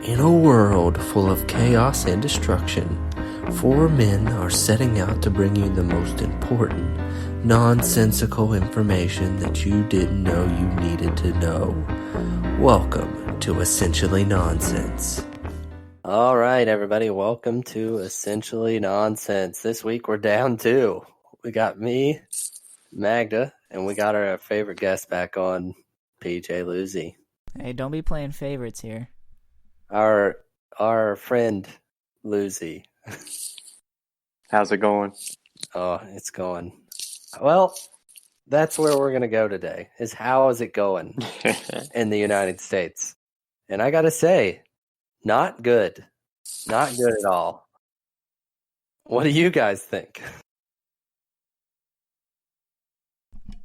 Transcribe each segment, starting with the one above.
In a world full of chaos and destruction, four men are setting out to bring you the most important, nonsensical information that you didn't know you needed to know. Welcome to Essentially Nonsense. All right, everybody, welcome to Essentially Nonsense. This week we're down two. We got me, Magda, and we got our favorite guest back on, PJ Louzy. Hey, don't be playing favorites here. Our friend Louzy. How's it going? Oh, it's going. Well, that's where we're going to go today, is how is it going in the United States? And I got to say, not good. Not good at all. What do you guys think?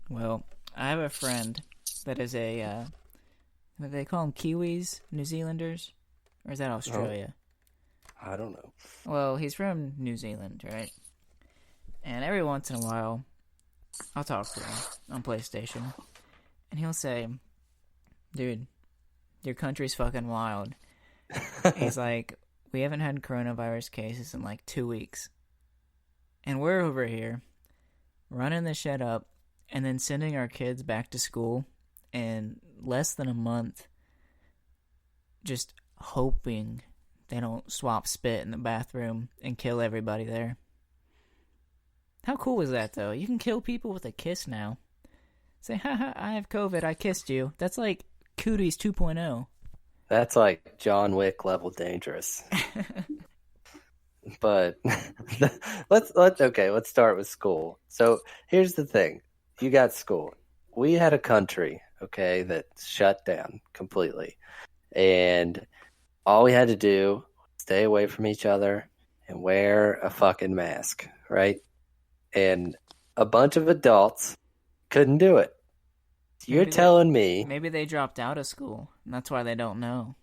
Well, I have a friend that is what do they call them, Kiwis? New Zealanders? Or is that Australia? Oh, I don't know. Well, he's from New Zealand, right? And every once in a while, I'll talk to him on PlayStation. And he'll say, dude, your country's fucking wild. He's like, we haven't had coronavirus cases in like 2 weeks. And we're over here running the shit up and then sending our kids back to school in less than a month, just hoping they don't swap spit in the bathroom and kill everybody there. How cool is that, though? You can kill people with a kiss now. Say, haha, I have COVID, I kissed you. That's like Cooties 2.0. That's like John Wick level dangerous. But let's start with school. So here's the thing. You got school. We had a country, okay, that shut down completely. And all we had to do was stay away from each other and wear a fucking mask, right? And a bunch of adults couldn't do it. You're telling me... Maybe they dropped out of school, and that's why they don't know.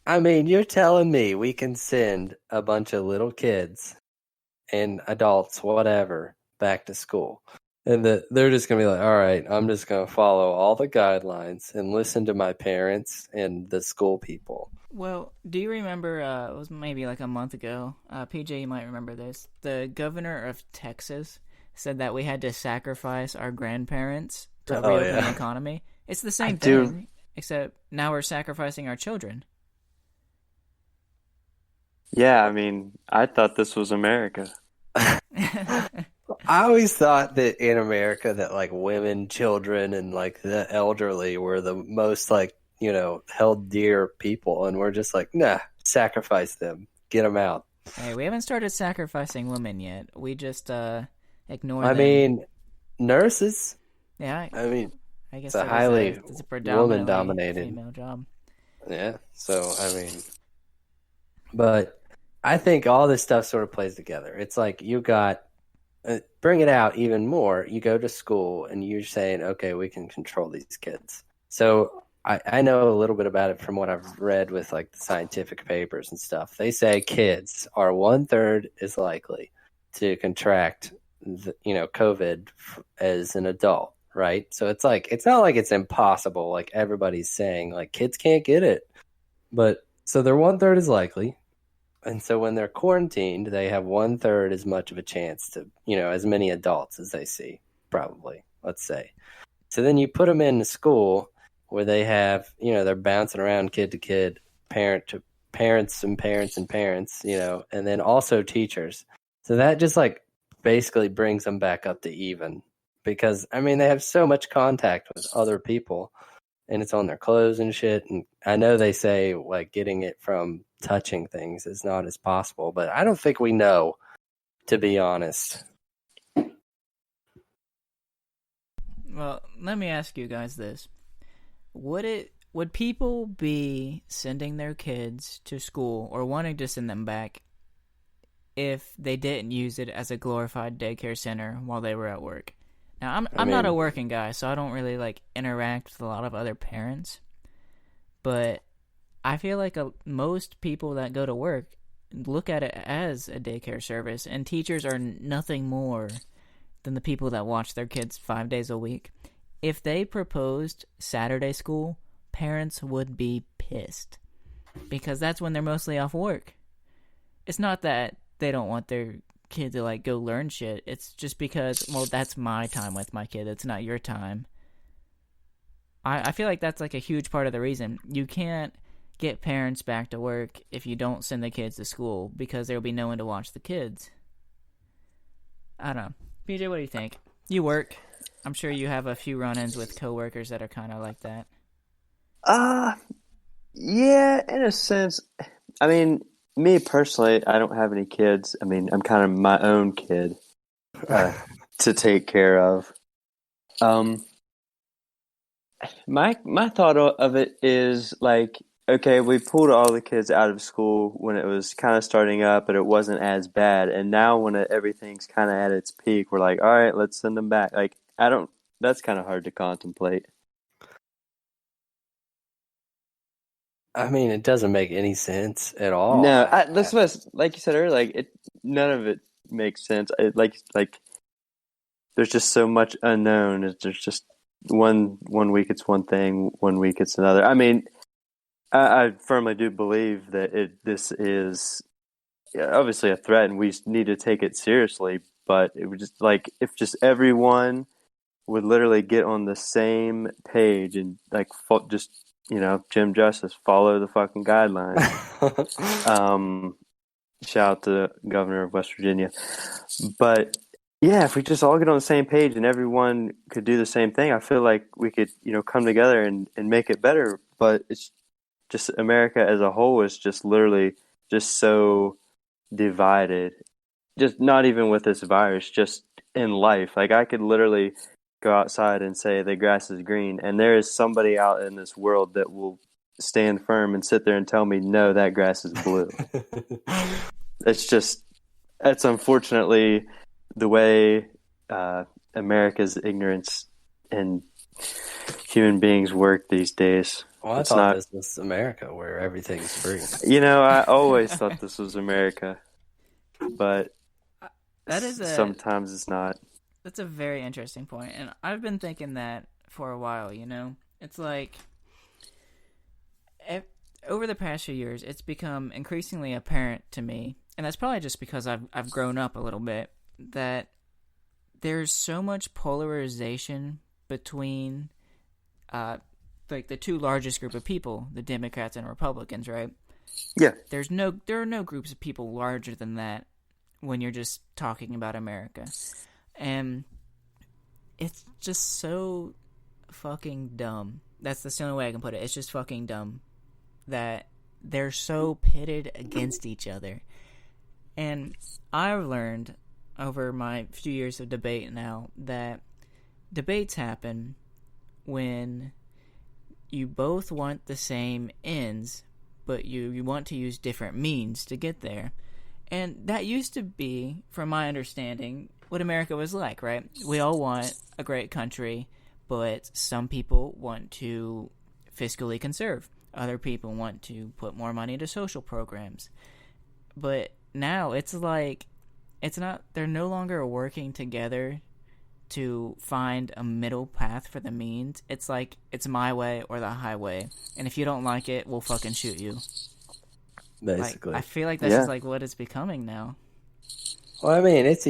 I mean, you're telling me we can send a bunch of little kids and adults, whatever, back to school. And they're just going to be like, all right, I'm just going to follow all the guidelines and listen to my parents and the school people. Well, do you remember, it was maybe like a month ago, PJ, you might remember this, the governor of Texas said that we had to sacrifice our grandparents to reopen the economy. It's the same thing, except now we're sacrificing our children. Yeah, I mean, I thought this was America. I always thought that in America that like women, children, and like the elderly were the most like, you know, held dear people, and we're just like, nah, sacrifice them, get them out. Hey, we haven't started sacrificing women yet. We just ignore them. I mean, nurses. Yeah, I mean, I guess it's a predominantly woman-dominated female job. Yeah, so I mean, but I think all this stuff sort of plays together. It's like you got. Bring it out even more. You go to school and you're saying, okay, we can control these kids. So I know a little bit about it from what I've read with like the scientific papers and stuff. They say kids are 1/3 as likely to contract, COVID as an adult, right? So it's like, it's not like it's impossible. Like everybody's saying, like kids can't get it, but so they're 1/3 as likely. And so when they're quarantined, they have 1/3 as much of a chance to, as many adults as they see, probably, let's say. So then you put them in school where they have, they're bouncing around kid to kid, parent to parents and parents and parents, and then also teachers. So that just like basically brings them back up to even because, I mean, they have so much contact with other people and it's on their clothes and shit. And I know they say like getting it from touching things is not as possible, but I don't think we know, to be honest. Well, let me ask you guys this. Would people be sending their kids to school or wanting to send them back if they didn't use it as a glorified daycare center while they were at work? Now, I'm not a working guy, so I don't really like interact with a lot of other parents, but I feel like most people that go to work look at it as a daycare service, and teachers are nothing more than the people that watch their kids 5 days a week. If they proposed Saturday school, parents would be pissed. because that's when they're mostly off work. It's not that they don't want their kid to like go learn shit. It's just because, well, that's my time with my kid. It's not your time. I feel like that's like a huge part of the reason you can't get parents back to work if you don't send the kids to school because there will be no one to watch the kids. I don't know. PJ, what do you think? You work. I'm sure you have a few run-ins with coworkers that are kind of like that. Uh, yeah, in a sense. I mean, me personally, I don't have any kids. I mean, I'm kind of my own kid uh, to take care of. Um, my thought of it is like, okay, we pulled all the kids out of school when it was kind of starting up, but it wasn't as bad. And now when everything's kind of at its peak, we're like, all right, let's send them back. Like, I don't. That's kind of hard to contemplate. I mean, it doesn't make any sense at all. No, that's what like you said earlier. Like none of it makes sense. Like there's just so much unknown. There's just one week it's one thing, one week it's another. I mean, I firmly do believe that this is obviously a threat, and we need to take it seriously. But it would just like if just everyone would literally get on the same page and like just Jim Justice follow the fucking guidelines. Um, Shout out to the governor of West Virginia. But yeah, if we just all get on the same page and everyone could do the same thing, I feel like we could, come together and make it better. But it's just America as a whole is just literally just so divided. Just not even with this virus, just in life. Like I could literally go outside and say the grass is green, and there is somebody out in this world that will stand firm and sit there and tell me no, that grass is blue. That's unfortunately the way America's ignorance and human beings work these days. Well, I It's thought not, this was America where everything's free. I always thought this was America, but That is a sometimes it's not. that's a very interesting point, and I've been thinking that for a while. It's like over the past few years, it's become increasingly apparent to me, and that's probably just because I've grown up a little bit, that there's so much polarization between like the two largest group of people, the Democrats and Republicans, right? Yeah. There are no groups of people larger than that when you're just talking about America. And it's just so fucking dumb. That's the only way I can put it. It's just fucking dumb that they're so pitted against each other. And I've learned over my few years of debate now that debates happen when you both want the same ends, but you want to use different means to get there. And that used to be, from my understanding, what America was like, right? We all want a great country, but some people want to fiscally conserve. Other people want to put more money into social programs. But now it's like, they're no longer working together to find a middle path for the means. It's like, it's my way or the highway. And if you don't like it, we'll fucking shoot you. Basically. I feel like that's just like what it's becoming now. Well, I mean, it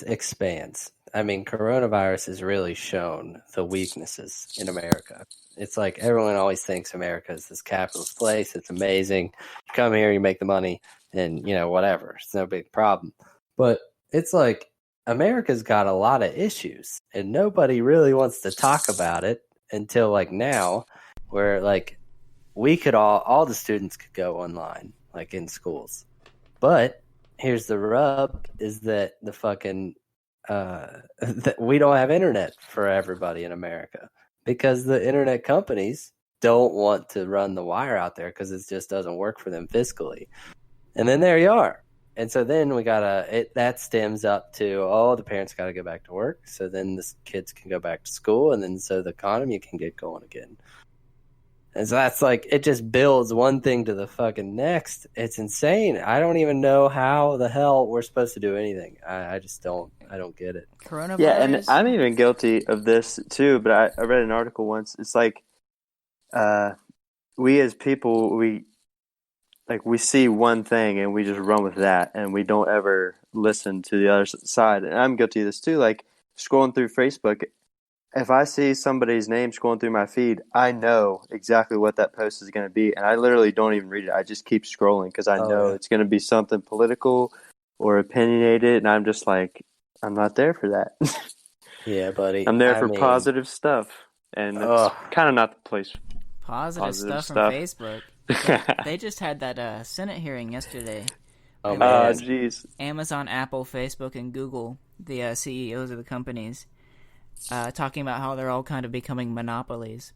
expands. I mean, coronavirus has really shown the weaknesses in America. It's like everyone always thinks America is this capitalist place. It's amazing. You come here, you make the money, and, whatever. It's no big problem. But it's like America's got a lot of issues, and nobody really wants to talk about it until, like, now, where, like, we could all the students could go online, like, in schools. But here's the rub, is that the fucking that we don't have internet for everybody in America because the internet companies don't want to run the wire out there because it just doesn't work for them fiscally. And then there you are. And so then that stems up to, the parents got to go back to work. So then the kids can go back to school, and then so the economy can get going again. And so that's like, it just builds one thing to the fucking next. It's insane. I don't even know how the hell we're supposed to do anything. I just don't get it. Coronavirus. Yeah, and I'm even guilty of this too, but I read an article once. It's like we as people, we see one thing and we just run with that, and we don't ever listen to the other side. And I'm guilty of this too. Like scrolling through Facebook, if I see somebody's name scrolling through my feed, I know exactly what that post is going to be, and I literally don't even read it. I just keep scrolling because I know it's going to be something political or opinionated, and I'm just like, I'm not there for that. Yeah, buddy. I'm there for positive stuff, and it's kind of not the place. Positive stuff from Facebook. They just had that Senate hearing yesterday. Oh, man. Jeez. Amazon, Apple, Facebook, and Google, the CEOs of the companies, talking about how they're all kind of becoming monopolies.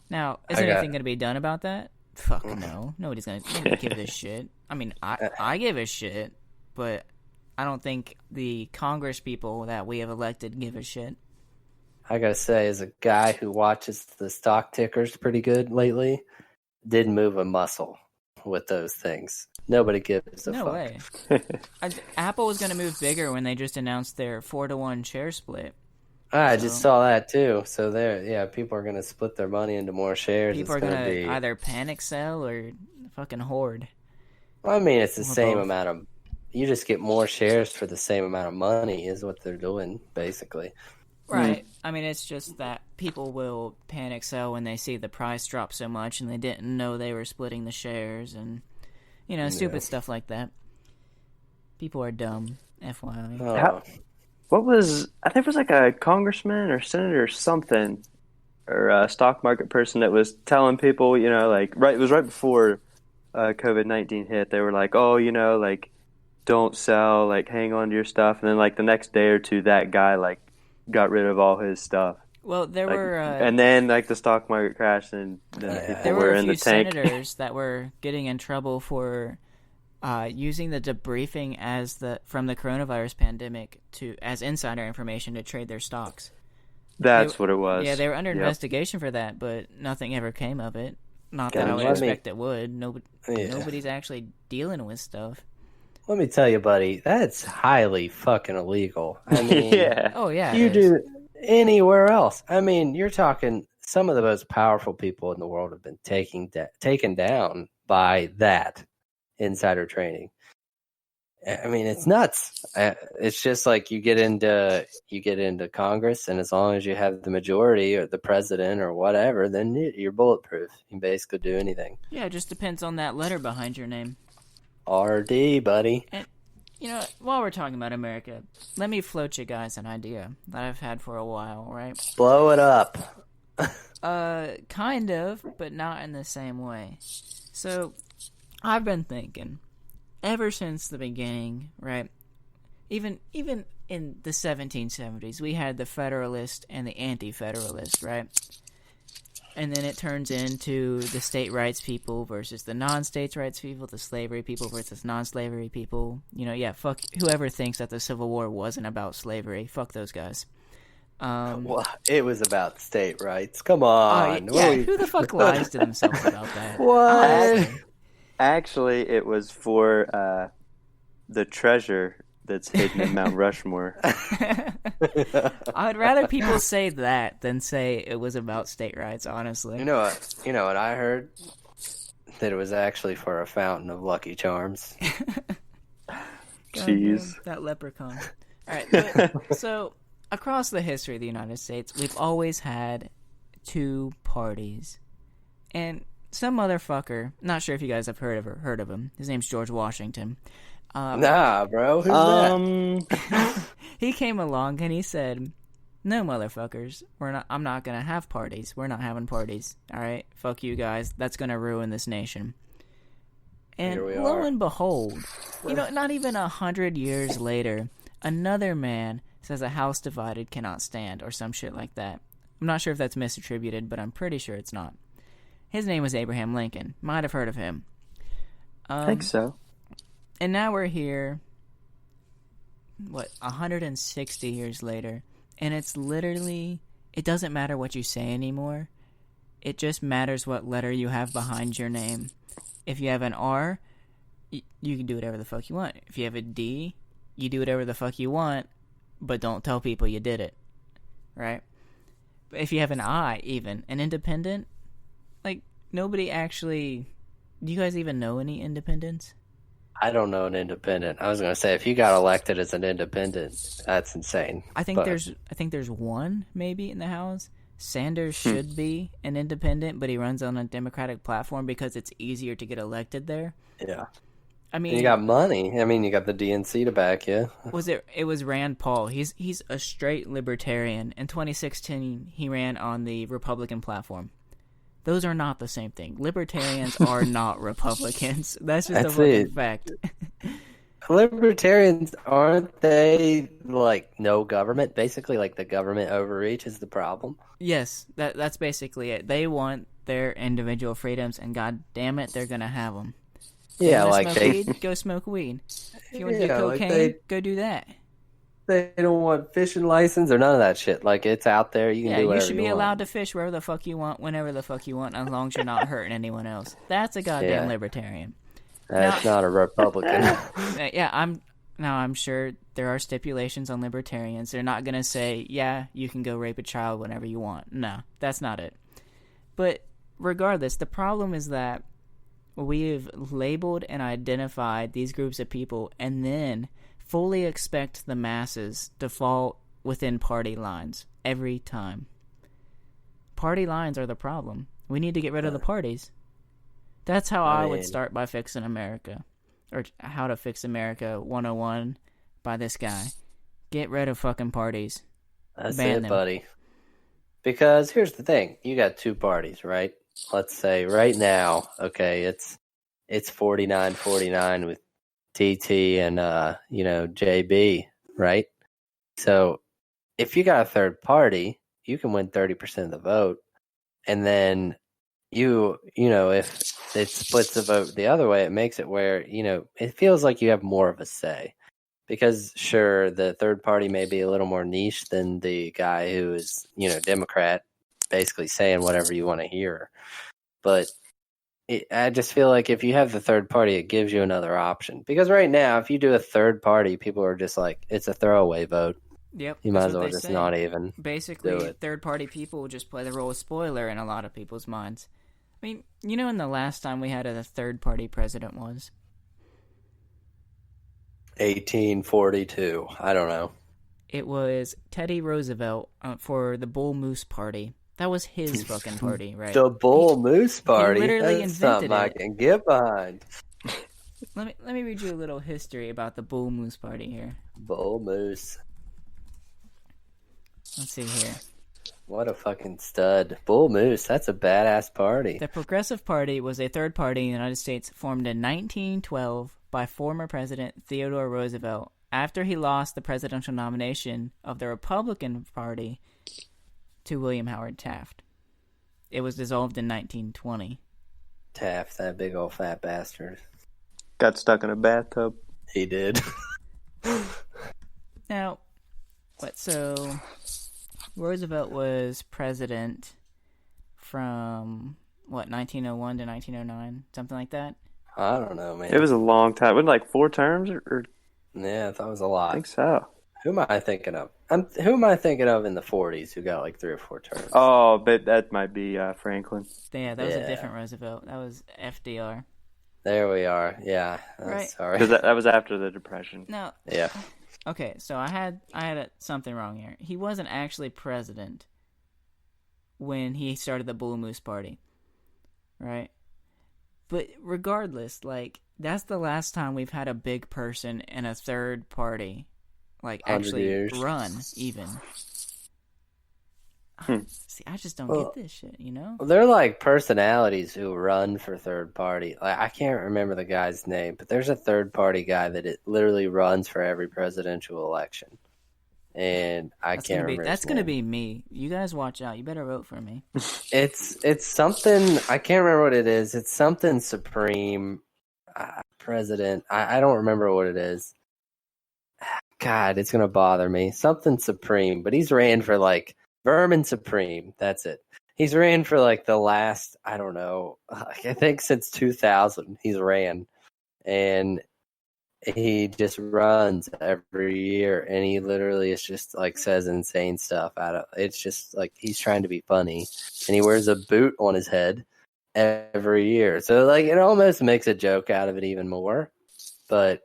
Now, is anything going to be done about that? Fuck no. Nobody's going to give a shit. I mean, I give a shit, but I don't think the Congress people that we have elected give a shit. I gotta say, as a guy who watches the stock tickers pretty good lately, didn't move a muscle with those things. Nobody gives a fuck. No way. Apple was going to move bigger when they just announced their 4-to-1 share split. I just saw that too. So people are going to split their money into more shares. People are going to either panic sell or fucking hoard. Well, I mean, it's the same amount of... You just get more shares for the same amount of money is what they're doing, basically. Right. I mean, it's just that people will panic sell when they see the price drop so much and they didn't know they were splitting the shares and, stupid stuff like that. People are dumb, FYI. I think it was like a congressman or senator or something, or a stock market person that was telling people, it was right before COVID-19 hit. They were like, don't sell, hang on to your stuff. And then the next day or two, that guy got rid of all his stuff. Well, there were... and then, the stock market crashed, and then people were in the tank. There were a few senators that were getting in trouble for using the debriefing from the coronavirus pandemic as insider information to trade their stocks. That's what it was. Yeah, they were under investigation for that, but nothing ever came of it. Not that I would expect it would. Nobody's actually dealing with stuff. Let me tell you, buddy, that's highly fucking illegal. I mean, you do anywhere else. I mean, you're talking some of the most powerful people in the world have been taken down by that insider trading. I mean, it's nuts. It's just like you get into Congress, and as long as you have the majority or the president or whatever, then you're bulletproof. You can basically do anything. Yeah, it just depends on that letter behind your name. RD, buddy. And, while we're talking about America, let me float you guys an idea that I've had for a while, right? Blow it up. Kind of, but not in the same way. So, I've been thinking, ever since the beginning, right? Even in the 1770s, we had the Federalist and the Anti-Federalist, right? And then it turns into the state rights people versus the non-states rights people, the slavery people versus non-slavery people. Fuck whoever thinks that the Civil War wasn't about slavery. Fuck those guys. Well, it was about state rights. Come on. Who the fuck lies to themselves about that? What? Actually, it was for the treasure that's hidden in Mount Rushmore. I would rather people say that than say it was about state rights, honestly. You know what I heard? That it was actually for a fountain of Lucky Charms. Jeez. That leprechaun. All right, so across the history of the United States, we've always had two parties. And some motherfucker, not sure if you guys have heard of him. His name's George Washington. Nah, bro. Who's that? He came along and he said, "No, motherfuckers, I'm not gonna have parties. We're not having parties. All right, fuck you guys. That's gonna ruin this nation." And lo and behold, not even 100 years later, another man says a house divided cannot stand, or some shit like that. I'm not sure if that's misattributed, but I'm pretty sure it's not. His name was Abraham Lincoln. Might have heard of him. I think so. And now we're here, 160 years later, and it's literally, it doesn't matter what you say anymore. It just matters what letter you have behind your name. If you have an R, you can do whatever the fuck you want. If you have a D, you do whatever the fuck you want, but don't tell people you did it, right? But if you have an I, even, an independent, nobody actually. Do you guys even know any independents? I don't know an independent. I was going to say, if you got elected as an independent, that's insane. I think But there's one maybe in the House. Sanders Hmm. should be an independent, but he runs on a Democratic platform because it's easier to get elected there. yeah, I and you mean, got money. I mean, you got the DNC to back you. it was Rand Paul. He's a straight libertarian. In 2016, he ran on the Republican platform. Those are not the same thing. Libertarians are not Republicans. That's just a That's fucking it. fact. Libertarians, aren't they like no government? Basically, like the government overreach is the problem. Yes, that's basically it. They want their individual freedoms, and god damn it, they're gonna have them. If you Yeah, want to like smoke weed, go smoke weed. If you want to do yeah, like cocaine, go do that. they don't want fishing license or none of that shit. Like it's out there, you can Yeah, do you whatever should you be want. allowed to fish wherever the fuck you want, whenever the fuck you want, as long as you're not hurting anyone else. That's a goddamn Yeah. libertarian. That's not a Republican. Yeah, I'm sure there are stipulations on libertarians. They're not gonna say, yeah, you can go rape a child whenever you want. No, that's not it. But regardless, the problem is that we've labeled and identified these groups of people and then fully expect the masses to fall within party lines every time. Party lines are the problem. We need to get rid of the parties. That's how I would start by fixing America. Or How to Fix America 101 by this guy. Get rid of fucking parties. That's Ban it, them. buddy. Because here's the thing: you got two parties, right? Let's say right now, okay, it's 49-49 with TT and JB, right? So if you got a third party, you can win 30% of the vote, and then if it splits the vote the other way, it makes it where it feels like you have more of a say. Because sure, the third party may be a little more niche than the guy who is, Democrat, basically saying whatever you want to hear. But I just feel like if you have the third party, it gives you another option. Because right now, if you do a third party, people are just like, it's a throwaway vote. Yep, You might that's as what well they just say. not even do Basically, it. third-party people will just play the role of spoiler in a lot of people's minds. I mean, when the last time we had a third-party president was? 1842. I don't know. It was Teddy Roosevelt for the Bull Moose Party. That was his fucking party, right? The Bull Moose Party. literally That's invented something I it. can get behind. Let me read you a little history about the Bull Moose Party here. Bull Moose. Let's see here. What a fucking stud. Bull Moose. That's a badass party. The Progressive Party was a third party in the United States formed in 1912 by former President Theodore Roosevelt after he lost the presidential nomination of the Republican Party to William Howard Taft. It was dissolved in 1920. Taft, that big old fat bastard. Got stuck in a bathtub. He did. Now, so Roosevelt was president from 1901 to 1909, something like that. I don't know, man. It was a long time. Wasn't it like 4 terms or Yeah, that was a I lot. think so. Who am I thinking of? Who am I thinking of in the 40s who got like 3 or 4 terms? Oh, but that might be Franklin. Yeah, that was a Yeah. different Roosevelt. That was FDR. There we are. Yeah. Right. Sorry. Because that was after the Depression. No. Yeah. Okay, so I had something wrong here. He wasn't actually president when he started the Bull Moose Party, right? But regardless, like, that's the last time we've had a big person in a third party, like, 100 actually years. run even. See, I just don't get this shit, They're like personalities who run for third party. Like I can't remember the guy's name, but there's a third party guy that it literally runs for every presidential election. And I can't remember. That's gonna be me. You guys watch out. You better vote for me. It's something I can't remember what it is. It's something supreme president. I don't remember what it is. God, it's gonna bother me. Something supreme, but he's ran for like Vermin Supreme. That's it. He's ran for like the last, I don't know, I think since 2000 he's ran. And he just runs every year and he literally is just like says insane stuff it's just like he's trying to be funny. And he wears a boot on his head every year. So like it almost makes a joke out of it even more. But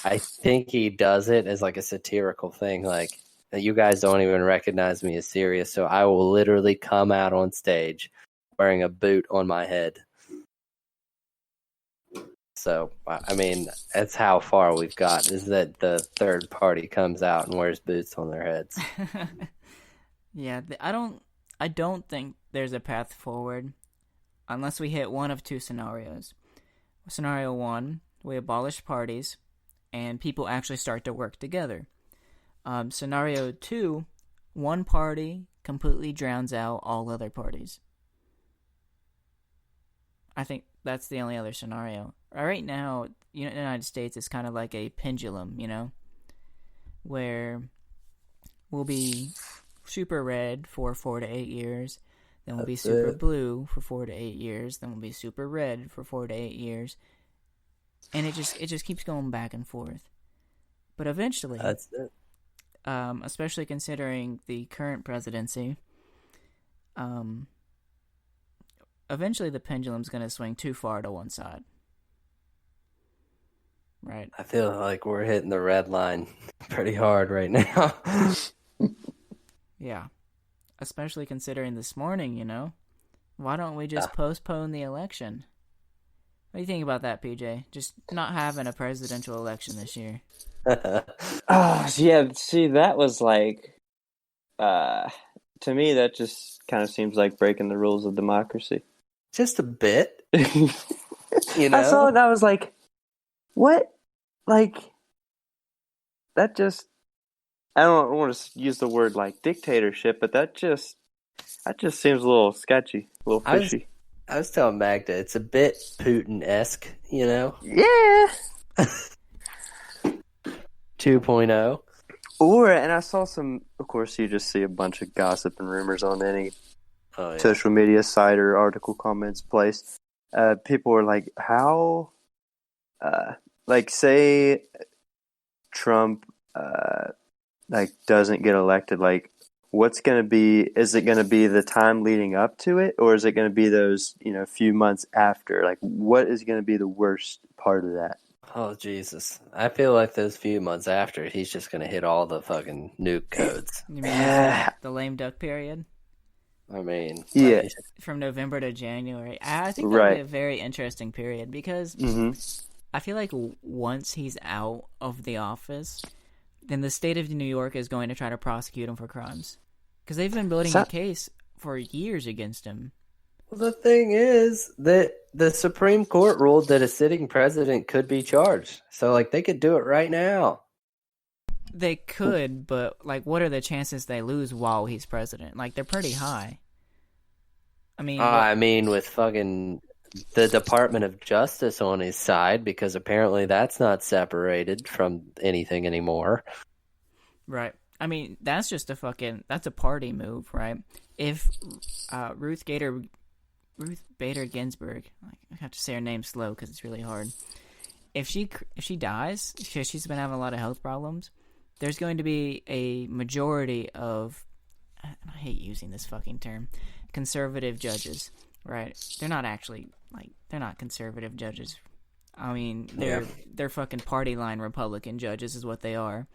I think he does it as like a satirical thing, like you guys don't even recognize me as serious, so I will literally come out on stage wearing a boot on my head. So I mean, that's how far we've got, is that the third party comes out and wears boots on their heads. Yeah, I don't think there's a path forward unless we hit one of two scenarios. Scenario one, we abolish parties and people actually start to work together. Scenario two, one party completely drowns out all other parties. I think that's the only other scenario. Right now, the United States is kind of like a pendulum, where we'll be super red for 4 to 8 years, then we'll be super blue for 4 to 8 years, then we'll be super red for 4 to 8 years, and it just keeps going back and forth. But eventually, That's it. Especially considering the current presidency, eventually the pendulum's going to swing too far to one side. Right. I feel like we're hitting the red line pretty hard right now. Yeah. Especially considering this morning, Why don't we just postpone the election? What do you think about that, PJ? Just not having a presidential election this year. Oh, yeah. See, that was like, to me, that just kind of seems like breaking the rules of democracy. Just a bit. I saw it and I was like, what? Like, that just, I don't want to use the word like dictatorship, but that just seems a little sketchy, a little fishy. I was telling Magda, it's a bit Putin-esque, Yeah. 2.0. And I saw some, of course, you just see a bunch of gossip and rumors on any social media site or article comments place. People were like, how, like, say Trump, doesn't get elected, like, what's going to be, is it going to be the time leading up to it, or is it going to be those, few months after? Like, what is going to be the worst part of that? Oh, Jesus. I feel like those few months after, he's just going to hit all the fucking nuke codes. You mean the lame duck period? I mean, yeah. From November to January. I think that'll be a very interesting period because I feel like once he's out of the office, then the state of New York is going to try to prosecute him for crimes. Because they've been building a case for years against him. Well, the thing is that the Supreme Court ruled that a sitting president could be charged. So, like, they could do it right now. They could, but, like, what are the chances they lose while he's president? Like, they're pretty high. I mean, with fucking the Department of Justice on his side, because apparently that's not separated from anything anymore. Right. I mean, that's just that's a party move, right? If Ruth Bader Ginsburg, I have to say her name slow because it's really hard. If she dies, because she's been having a lot of health problems, there's going to be a majority of, I hate using this fucking term, conservative judges, right? They're not actually, they're not conservative judges. I mean, they're fucking party line Republican judges is what they are.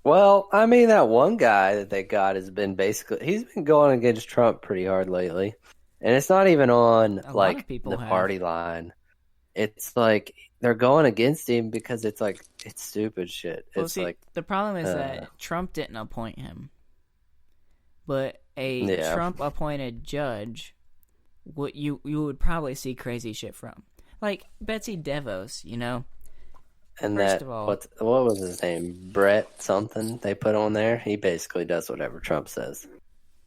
Well, I mean, that one guy that they got has been he's been going against Trump pretty hard lately. And it's not even on, the party line. It's like, they're going against him because it's stupid shit. Well, the problem is that Trump didn't appoint him. But a Trump-appointed judge, you would probably see crazy shit from. Like, Betsy DeVos, And First of all, what was his name? Brett something they put on there? He basically does whatever Trump says.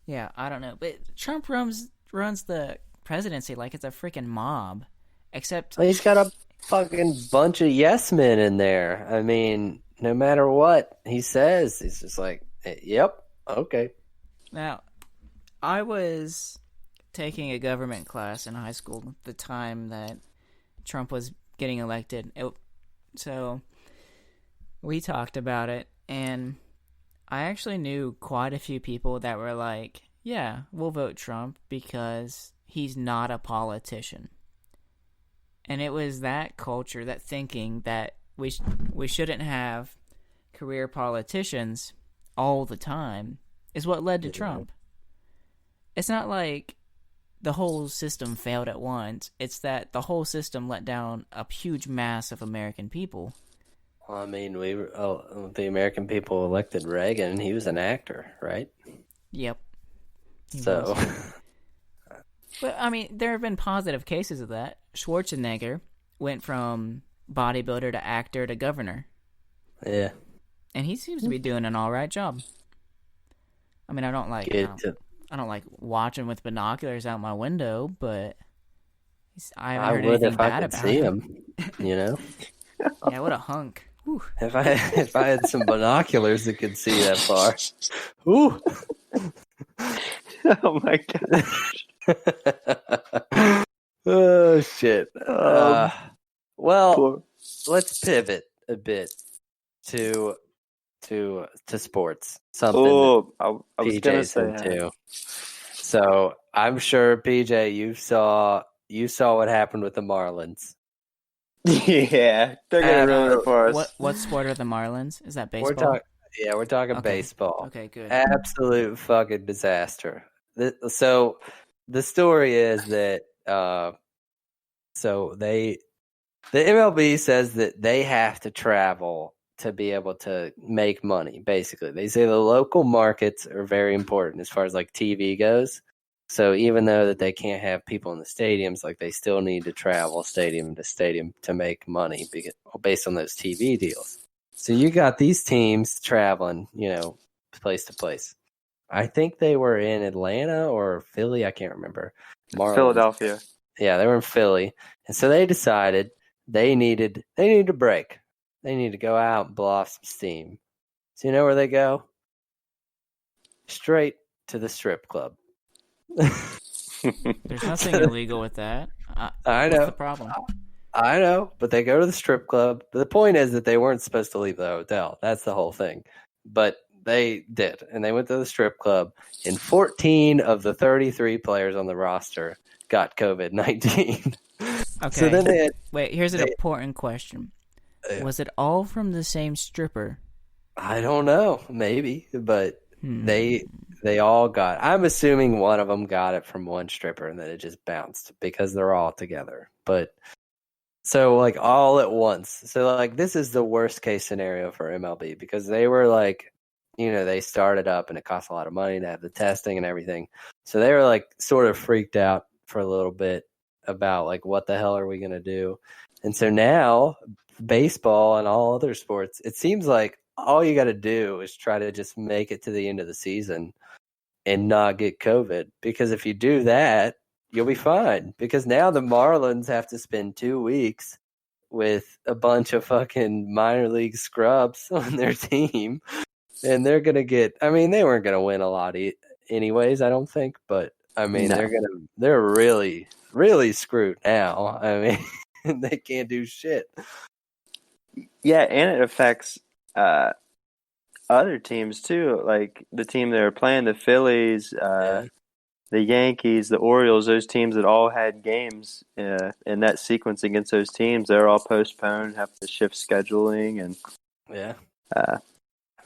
Yeah, I don't know. But Trump runs the presidency like it's a freaking mob. Except he's got a fucking bunch of yes men in there. I mean, no matter what he says, he's just like, yep, okay. Now, I was taking a government class in high school at the time that Trump was getting elected. So we talked about it, and I actually knew quite a few people that were like, yeah, we'll vote Trump because he's not a politician. And it was that culture, that thinking that we shouldn't have career politicians all the time is what led to Trump. It's not like the whole system failed at once. It's that the whole system let down a huge mass of American people. Well, I mean, the American people elected Reagan. He was an actor, right? Yep. So, But, I mean, there have been positive cases of that. Schwarzenegger went from bodybuilder to actor to governor. yeah. And he seems to be doing an all right job. I mean, I don't like watching with binoculars out my window, but I haven't heard anything bad about see him. You know, Yeah, what a hunk. Whew. if I had some binoculars that could see that far. Ooh. Oh my god. Oh shit. Well, let's pivot a bit to sports. Something I was gonna PJ's say into. So I'm sure PJ, you saw what happened with the Marlins. Yeah, they're gonna ruin it for us. What sport are the Marlins? Is that baseball? We're talking Okay. baseball. Okay, good. Absolute fucking disaster. So the story is that the MLB says that they have to travel to be able to make money. Basically, they say the local markets are very important as far as like TV goes. So even though that they can't have people in the stadiums, like they still need to travel stadium to stadium to make money based on those TV deals. So you got these teams traveling, place to place. I think they were in Atlanta or Philly. I can't remember. Philadelphia. Yeah, they were in Philly. And so they decided they needed a break. They need to go out and blow off some steam. So you know where they go? Straight to the strip club. There's nothing illegal with that. I know. What's the problem? I know, but they go to the strip club. But the point is that they weren't supposed to leave the hotel. That's the whole thing. But they did, and they went to the strip club, and 14 of the 33 players on the roster got COVID-19. Okay. So then wait, here's an important question. Was it all from the same stripper? I don't know, maybe, but they all got. I'm assuming one of them got it from one stripper, and then it just bounced because they're all together. But so like all at once. So like this is the worst case scenario for MLB because they were like, they started up and it cost a lot of money to have the testing and everything. So they were like sort of freaked out for a little bit about like what the hell are we gonna do? And so now baseball and all other sports, it seems like all you got to do is try to just make it to the end of the season and not get COVID. Because if you do that, you'll be fine. Because now the Marlins have to spend 2 weeks with a bunch of fucking minor league scrubs on their team. And they're going to get, I mean, they weren't going to win a lot anyways, I don't think. But, I mean, they're really, really screwed now. I mean, they can't do shit. Yeah, and it affects other teams too, like the team they were playing, the Phillies, the Yankees, the Orioles, those teams that all had games in that sequence against those teams, they're all postponed, have to shift scheduling, and I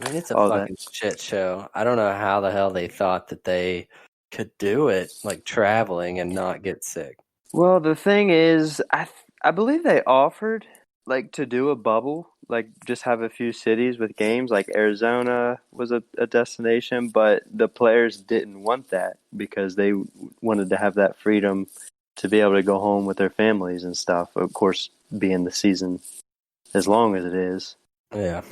mean, it's a fucking shit show. I don't know how the hell they thought that they could do it, like traveling and not get sick. Well, the thing is, I believe they offered like to do a bubble, like just have a few cities with games, like Arizona was a destination, but the players didn't want that because they wanted to have that freedom to be able to go home with their families and stuff. Of course, being the season as long as it is. Yeah.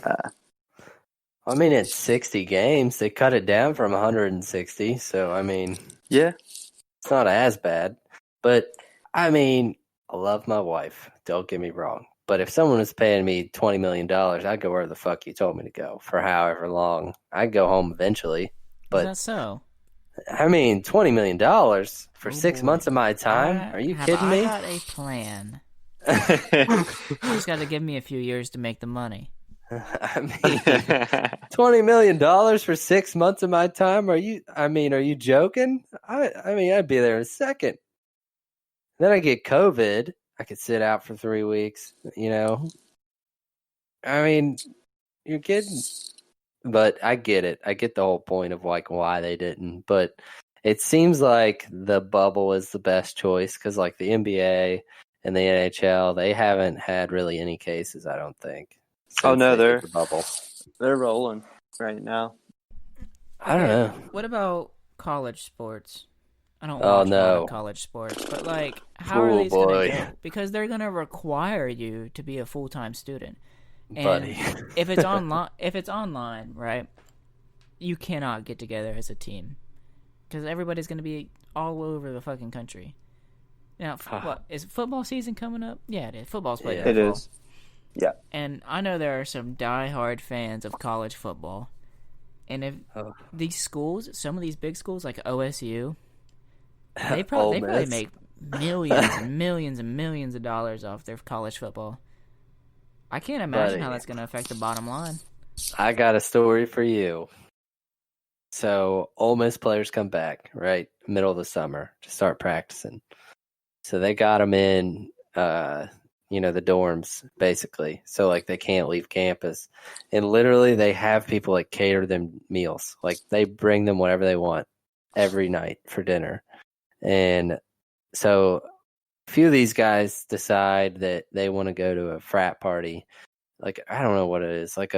I mean, it's 60 games. They cut it down from 160, so I mean, yeah, it's not as bad. But I mean, I love my wife. Don't get me wrong. But if someone was paying me $20 million, I'd go where the fuck you told me to go for however long. I'd go home eventually. But is that so? I mean, $20 million for 6 months of my time? Are you kidding me? I got a plan. You just got to give me a few years to make the money. I mean, $20 million for 6 months of my time? Are you joking? I mean, I'd be there in a second. Then I get COVID. I could sit out for 3 weeks. I mean, you're getting, but I get it. I get the whole point of like why they didn't. But it seems like the bubble is the best choice because like the NBA and the NHL, they haven't had really any cases. I don't think since no, they did the bubble. they're rolling right now. I don't know. What about college sports? I don't Oh watch modern no, college sports, but like, how are these boy, gonna go? Because they're gonna require you to be a full-time student, and buddy. if it's online, right? You cannot get together as a team because everybody's gonna be all over the fucking country. Now, what is football season coming up? Yeah, it is. Football's played in the It fall. is. Yeah. And I know there are some die-hard fans of college football, and if these schools, some of these big schools like OSU. They probably make millions and millions and millions of dollars off their college football. I can't imagine how that's going to affect the bottom line. I got a story for you. So Ole Miss players come back, right, middle of the summer to start practicing. So they got them in, the dorms, basically. So, like, they can't leave campus. And literally they have people, like, cater them meals. Like, they bring them whatever they want every night for dinner. And so a few of these guys decide that they want to go to a frat party. Like, I don't know what it is. Like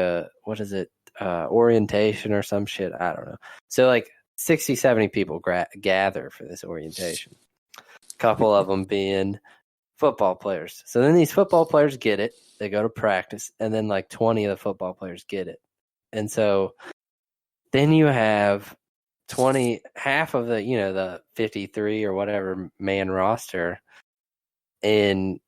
orientation or some shit. I don't know. So like 60, 70 people gather for this orientation. A couple of them being football players. So then these football players get it. They go to practice. And then like 20 of the football players get it. And so then you have half of the 53 or whatever man roster in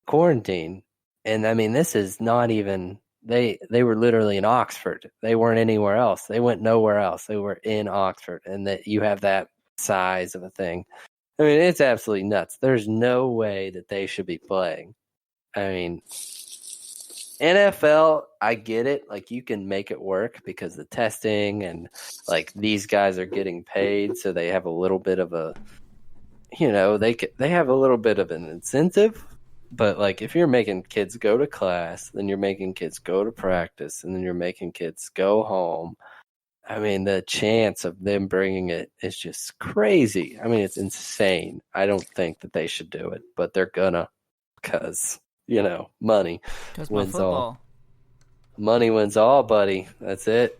quarantine. And I mean, this is not even, they were literally in Oxford. They weren't anywhere else. They went nowhere else. They were in Oxford, and that you have that size of a thing. I mean, it's absolutely nuts. There's no way that they should be playing. I mean, NFL, I get it. Like, you can make it work because the testing and, like, these guys are getting paid, so they have a little bit of a, they have a little bit of an incentive. But, like, if you're making kids go to class, then you're making kids go to practice, and then you're making kids go home, I mean, the chance of them bringing it is just crazy. I mean, it's insane. I don't think that they should do it, but they're gonna because, money wins all. Money wins all, buddy. That's it.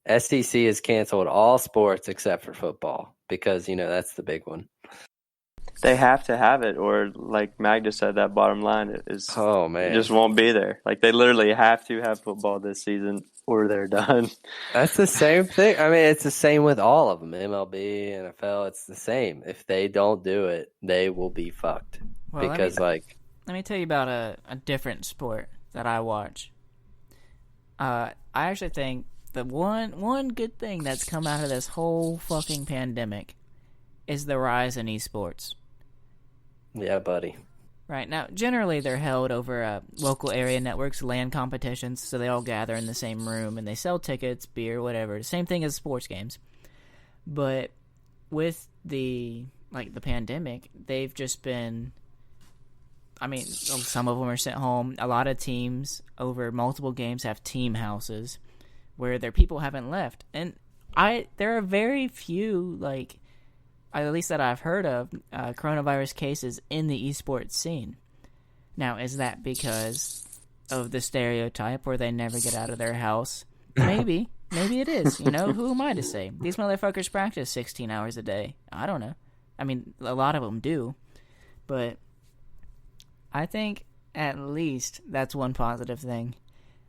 SEC has canceled all sports except for football because, that's the big one. They have to have it, or like Magda said, that bottom line is, oh man, it just won't be there. Like, they literally have to have football this season, or they're done. That's the same thing. I mean, it's the same with all of them. MLB, NFL, it's the same. If they don't do it, they will be fucked. Well, because, let me tell you about a different sport that I watch. I actually think the one good thing that's come out of this whole fucking pandemic is the rise in esports. Yeah, buddy. Right. Now, generally, they're held over local area networks, LAN competitions, so they all gather in the same room, and they sell tickets, beer, whatever. The same thing as sports games. But with the pandemic, they've just been... I mean, some of them are sent home. A lot of teams over multiple games have team houses where their people haven't left. And there are very few, at least that I've heard of, coronavirus cases in the esports scene. Now, is that because of the stereotype where they never get out of their house? Maybe. Maybe it is. Who am I to say? These motherfuckers practice 16 hours a day. I don't know. I mean, a lot of them do. But I think at least that's one positive thing.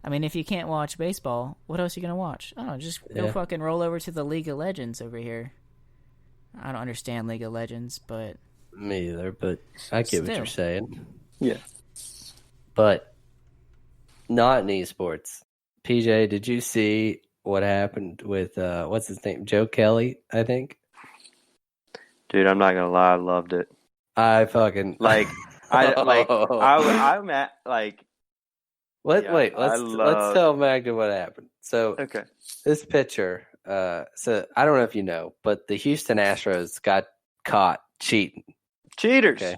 I mean, if you can't watch baseball, what else are you going to watch? Oh, just go fucking roll over to the League of Legends over here. I don't understand League of Legends, but... Me either, but I get what you're saying. Yeah. But not in esports. PJ, did you see what happened with, what's his name? Joe Kelly, I think? Dude, I'm not going to lie, I loved it. I fucking... I'm at, Wait, let's tell Magda what happened. So, okay. This pitcher... so I don't know if you know, but the Houston Astros got caught cheating. Cheaters. Okay.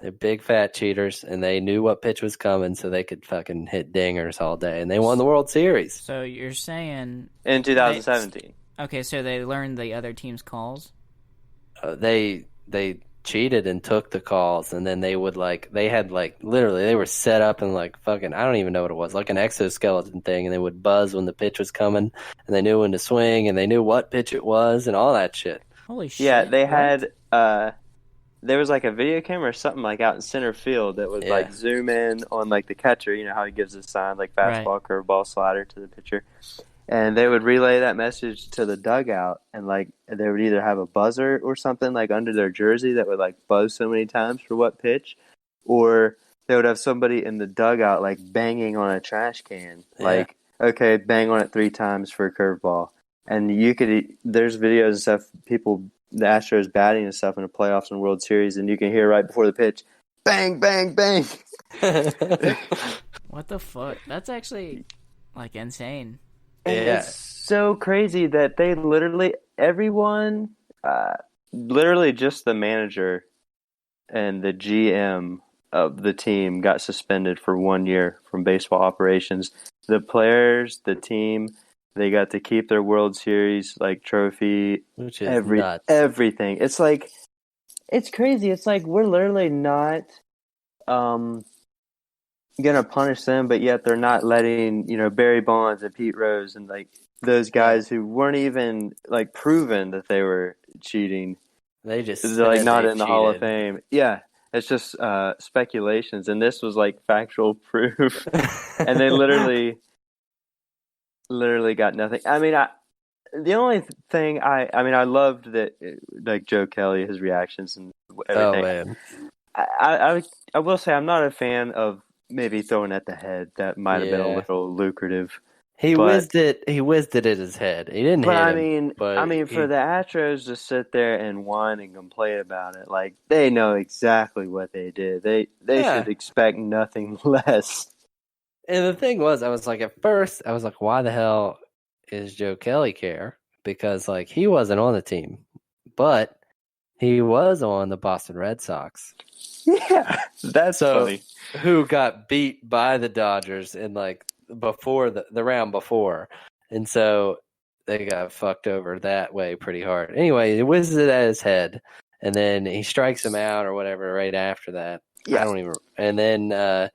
They're big fat cheaters, and they knew what pitch was coming, so they could fucking hit dingers all day, and they won the World Series. So you're saying In 2017. okay? So they learned the other team's calls. They cheated and took the calls, and then they would they had literally they were set up in fucking I don't even know what it was, like an exoskeleton thing, and they would buzz when the pitch was coming, and they knew when to swing, and they knew what pitch it was, and all that shit. Holy shit! Yeah, they what? had there was like a video camera or something like out in center field that would like zoom in on like the catcher. You know how he gives a sign like fastball, curveball, slider to the pitcher, and they would relay that message to the dugout, and like they would either have a buzzer or something like under their jersey that would like buzz so many times for what pitch, or they would have somebody in the dugout like banging on a trash can, like okay, bang on it 3 times for a curveball, and you could there's videos and stuff people. The Astros batting and stuff in the playoffs and World Series, and you can hear right before the pitch, bang, bang, bang. What the fuck? That's actually like insane. And it's so crazy that they literally, everyone, literally just the manager and the GM of the team got suspended for 1 year from baseball operations. The players, the team, they got to keep their World Series like trophy, which is nuts. Everything. It's like it's crazy. It's like we're literally not gonna punish them, but yet they're not letting Barry Bonds and Pete Rose and like those guys who weren't even like proven that they were cheating. They're like not in the Hall of Fame. Yeah, it's just speculations, and this was like factual proof, and they literally got nothing. I mean, the only thing I loved that like Joe Kelly, his reactions and everything. Oh man, I will say I'm not a fan of maybe throwing at the head. That might have been a little lucrative. He whizzed it at his head. He didn't hit him. I mean, for the Astros to sit there and whine and complain about it, like they know exactly what they did. They should expect nothing less. And the thing was, I was like, at first, I was like, why the hell is Joe Kelly care? Because like he wasn't on the team, but he was on the Boston Red Sox. Yeah, that's funny. Who got beat by the Dodgers in like before the round before, and so they got fucked over that way pretty hard. Anyway, he whizzes it at his head, and then he strikes him out or whatever right after that. Yeah. I don't even. And then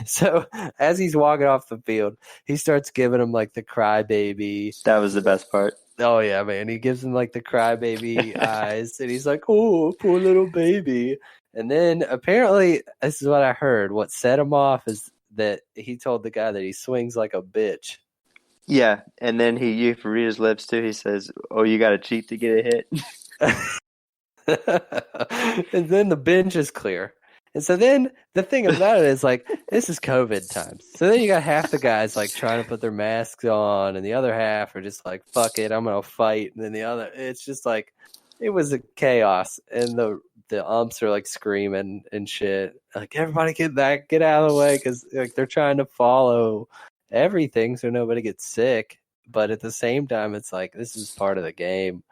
so as he's walking off the field, he starts giving him like the crybaby. That was the best part. Oh yeah, man! He gives him like the crybaby eyes, and he's like, "Oh, poor little baby." And then apparently, this is what I heard. What set him off is that he told the guy that he swings like a bitch. Yeah, and then you can read his lips too. He says, "Oh, you got to cheat to get a hit." And then the bench is clear. And so then the thing about it is like, this is COVID times. So then you got half the guys like trying to put their masks on, and the other half are just like, fuck it, I'm going to fight. And then the other, it's just like, it was a chaos. And the umps are like screaming and shit. Like, everybody get out of the way, because like they're trying to follow everything so nobody gets sick. But at the same time, it's like, this is part of the game.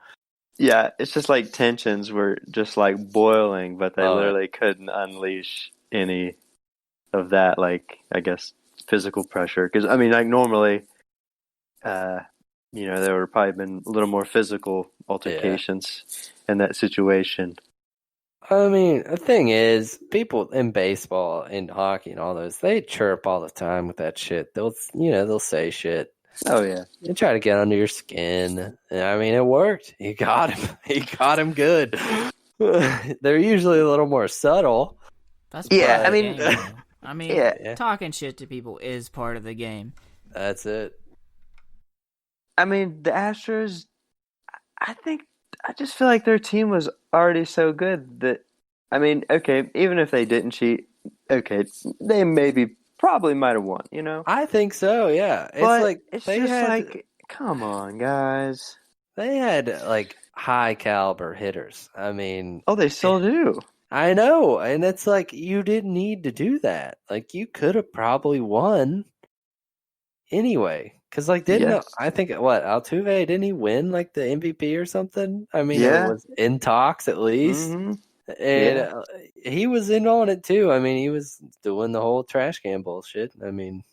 Yeah, it's just like tensions were just like boiling, but they literally couldn't unleash any of that, like, I guess, physical pressure. Because, I mean, like, normally, there would have probably been a little more physical altercations in that situation. I mean, the thing is, people in baseball and hockey and all those, they chirp all the time with that shit. They'll say shit. Oh yeah, they try to get under your skin. I mean, it worked. He got him. He got him good. They're usually a little more subtle. That's part of the game, talking shit to people is part of the game. That's it. I mean, the Astros, I just feel like their team was already so good that, I mean, okay, even if they didn't cheat, okay, they probably might have won, I think so, yeah. It's like, come on, guys. They had, like, high-caliber hitters. I mean... Oh, they still do. I know, and it's like, you didn't need to do that. Like, you could have probably won anyway. Because, like, I think, Altuve, didn't he win, like, the MVP or something? I mean, it was in talks, at least. Mm-hmm. And Yeah. he was in on it too. I mean, he was doing the whole trash can bullshit. I mean,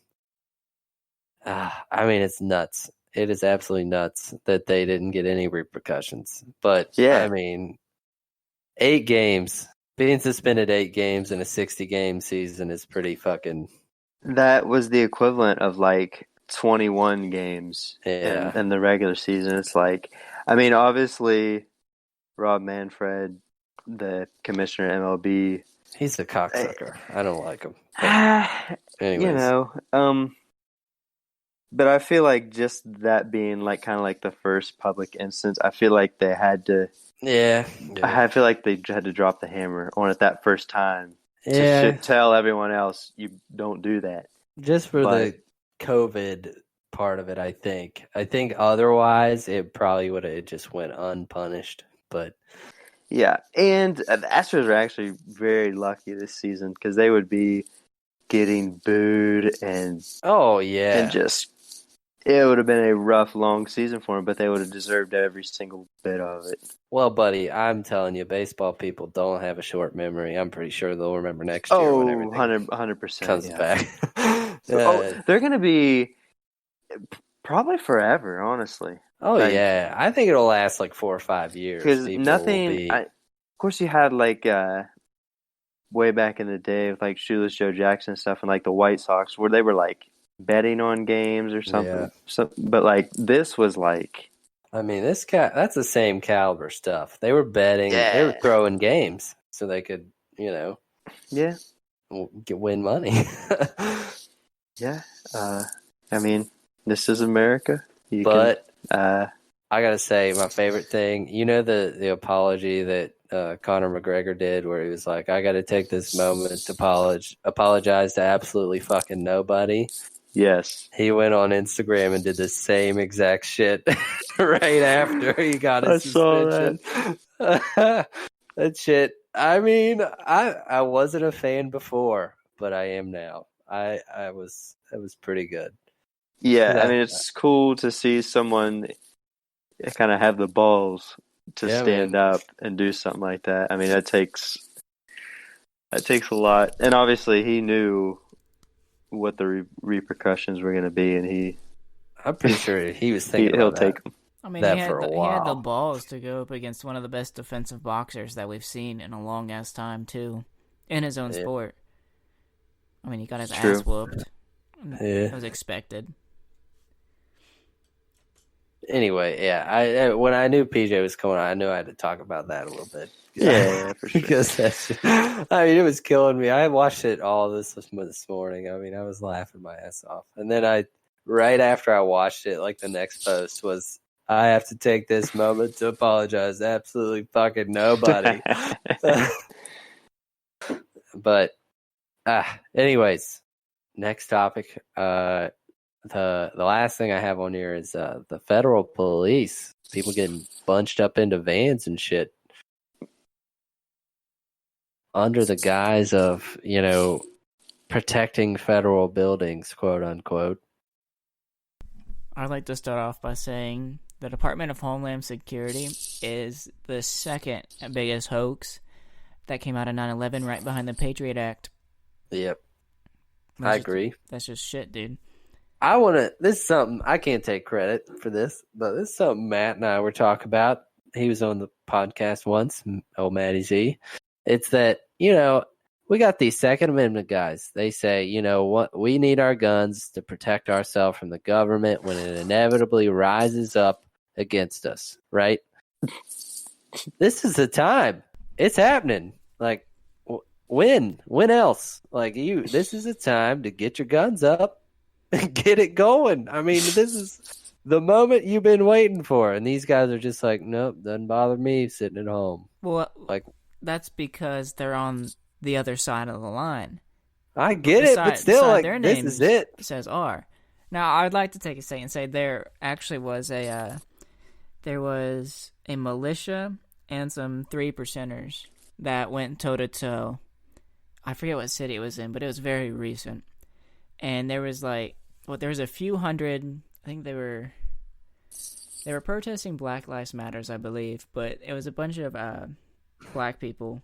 it's nuts. It is absolutely nuts that they didn't get any repercussions. But I Yeah. mean, 8 games, being suspended 8 games in a 60-game season is pretty fucking. That was the equivalent of like 21 games Yeah. in the regular season. It's like, I mean, obviously, Rob Manfred, the commissioner at MLB, He's a cocksucker. I don't like him. But you anyways, know, but I feel like just that being like kind of like the first public instance, I feel like they had to. yeah, yeah, I feel like they had to drop the hammer on it that first time to yeah. tell everyone else you don't do that. Just for But the COVID part of it, I think. I think otherwise it probably would have just went unpunished. But yeah, and the Astros are actually very lucky this season because they would be getting booed oh and yeah. just it would have been a rough, long season for them, but they would have deserved every single bit of it. Well, buddy, I'm telling you, baseball people don't have a short memory. I'm pretty sure they'll remember next year when Oh, everything 100%, comes yeah. back. Oh, they're going to be probably forever, honestly. Oh Like, yeah, I think it'll last like 4 or 5 years. because People will be. of course, you had like way back in the day with like Shoeless Joe Jackson stuff and like the White Sox where they were like betting on games or Yeah. something. But like this was like, I mean, that's the same caliber stuff. They were betting, they were yeah, throwing games so they could, yeah, win money. yeah. I mean, this is America. You can. But I gotta say, my favorite thing, the apology that Conor McGregor did, where he was like, "I got to take this moment to apologize to absolutely fucking nobody." Yes. He went on Instagram and did the same exact shit right after he got I his saw suspension. That shit. I mean, I wasn't a fan before, but I am now. It was pretty good. Yeah, I mean, it's cool to see someone kind of have the balls to stand up and do something like that. I mean, that takes a lot, and obviously he knew what the repercussions were going to be, and I'm pretty sure he was thinking he'll about take them. I mean, that for a he had the while. balls to go up against one of the best defensive boxers that we've seen in a long ass time too, in his own sport. I mean, he got his ass whooped. Yeah. It was expected. Anyway, yeah, I when I knew PJ was coming on, I knew I had to talk about that a little bit. Yeah, for sure. Because I mean, it was killing me. I watched it all this morning. I mean, I was laughing my ass off. And then right after I watched it, like the next post was, I have to take this moment to apologize to absolutely fucking nobody. But, anyways, next topic. The last thing I have on here is the federal police. People getting bunched up into vans and shit under the guise of, protecting federal buildings, quote unquote. I'd like to start off by saying the Department of Homeland Security is the second biggest hoax that came out of 9/11, right behind the Patriot Act. Yep. I agree. That's just shit, dude. This is something, I can't take credit for this, but this is something Matt and I were talking about. He was on the podcast once, old Matty Z. It's that, we got these Second Amendment guys. They say, what, we need our guns to protect ourselves from the government when it inevitably rises up against us, right? This is the time. It's happening. Like, when else? Like, this is a time to get your guns up and get it going. I mean, this is the moment you've been waiting for. And these guys are just like, nope, doesn't bother me sitting at home. Well, like, that's because they're on the other side of the line. I get it, but still, like, their this name is it. Says R. Now, I'd like to take a second and say there actually was there was a militia and some 3%ers that went toe to toe. I forget what city it was in, but it was very recent. And there was there was a few hundred. I think they were protesting Black Lives Matters, I believe, but it was a bunch of black people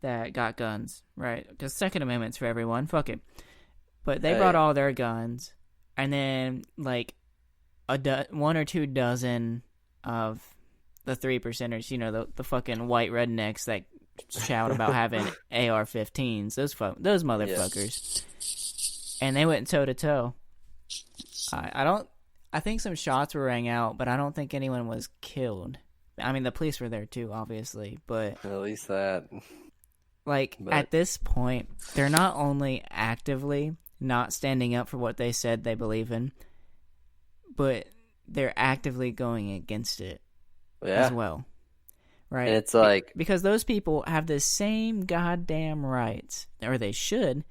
that got guns, right? Because Second Amendment's for everyone. Fuck it. But they Hey. brought all their guns, and then like one or two dozen of the 3%ers, you know, the fucking white rednecks that shout about having AR-15s. Those motherfuckers. Yeah. And they went toe to toe. I think some shots were rang out, but I don't think anyone was killed. I mean, the police were there too, obviously, but at least that. At this point, they're not only actively not standing up for what they said they believe in, but they're actively going against it as well. Right? And it's like... Because those people have the same goddamn rights, or they should,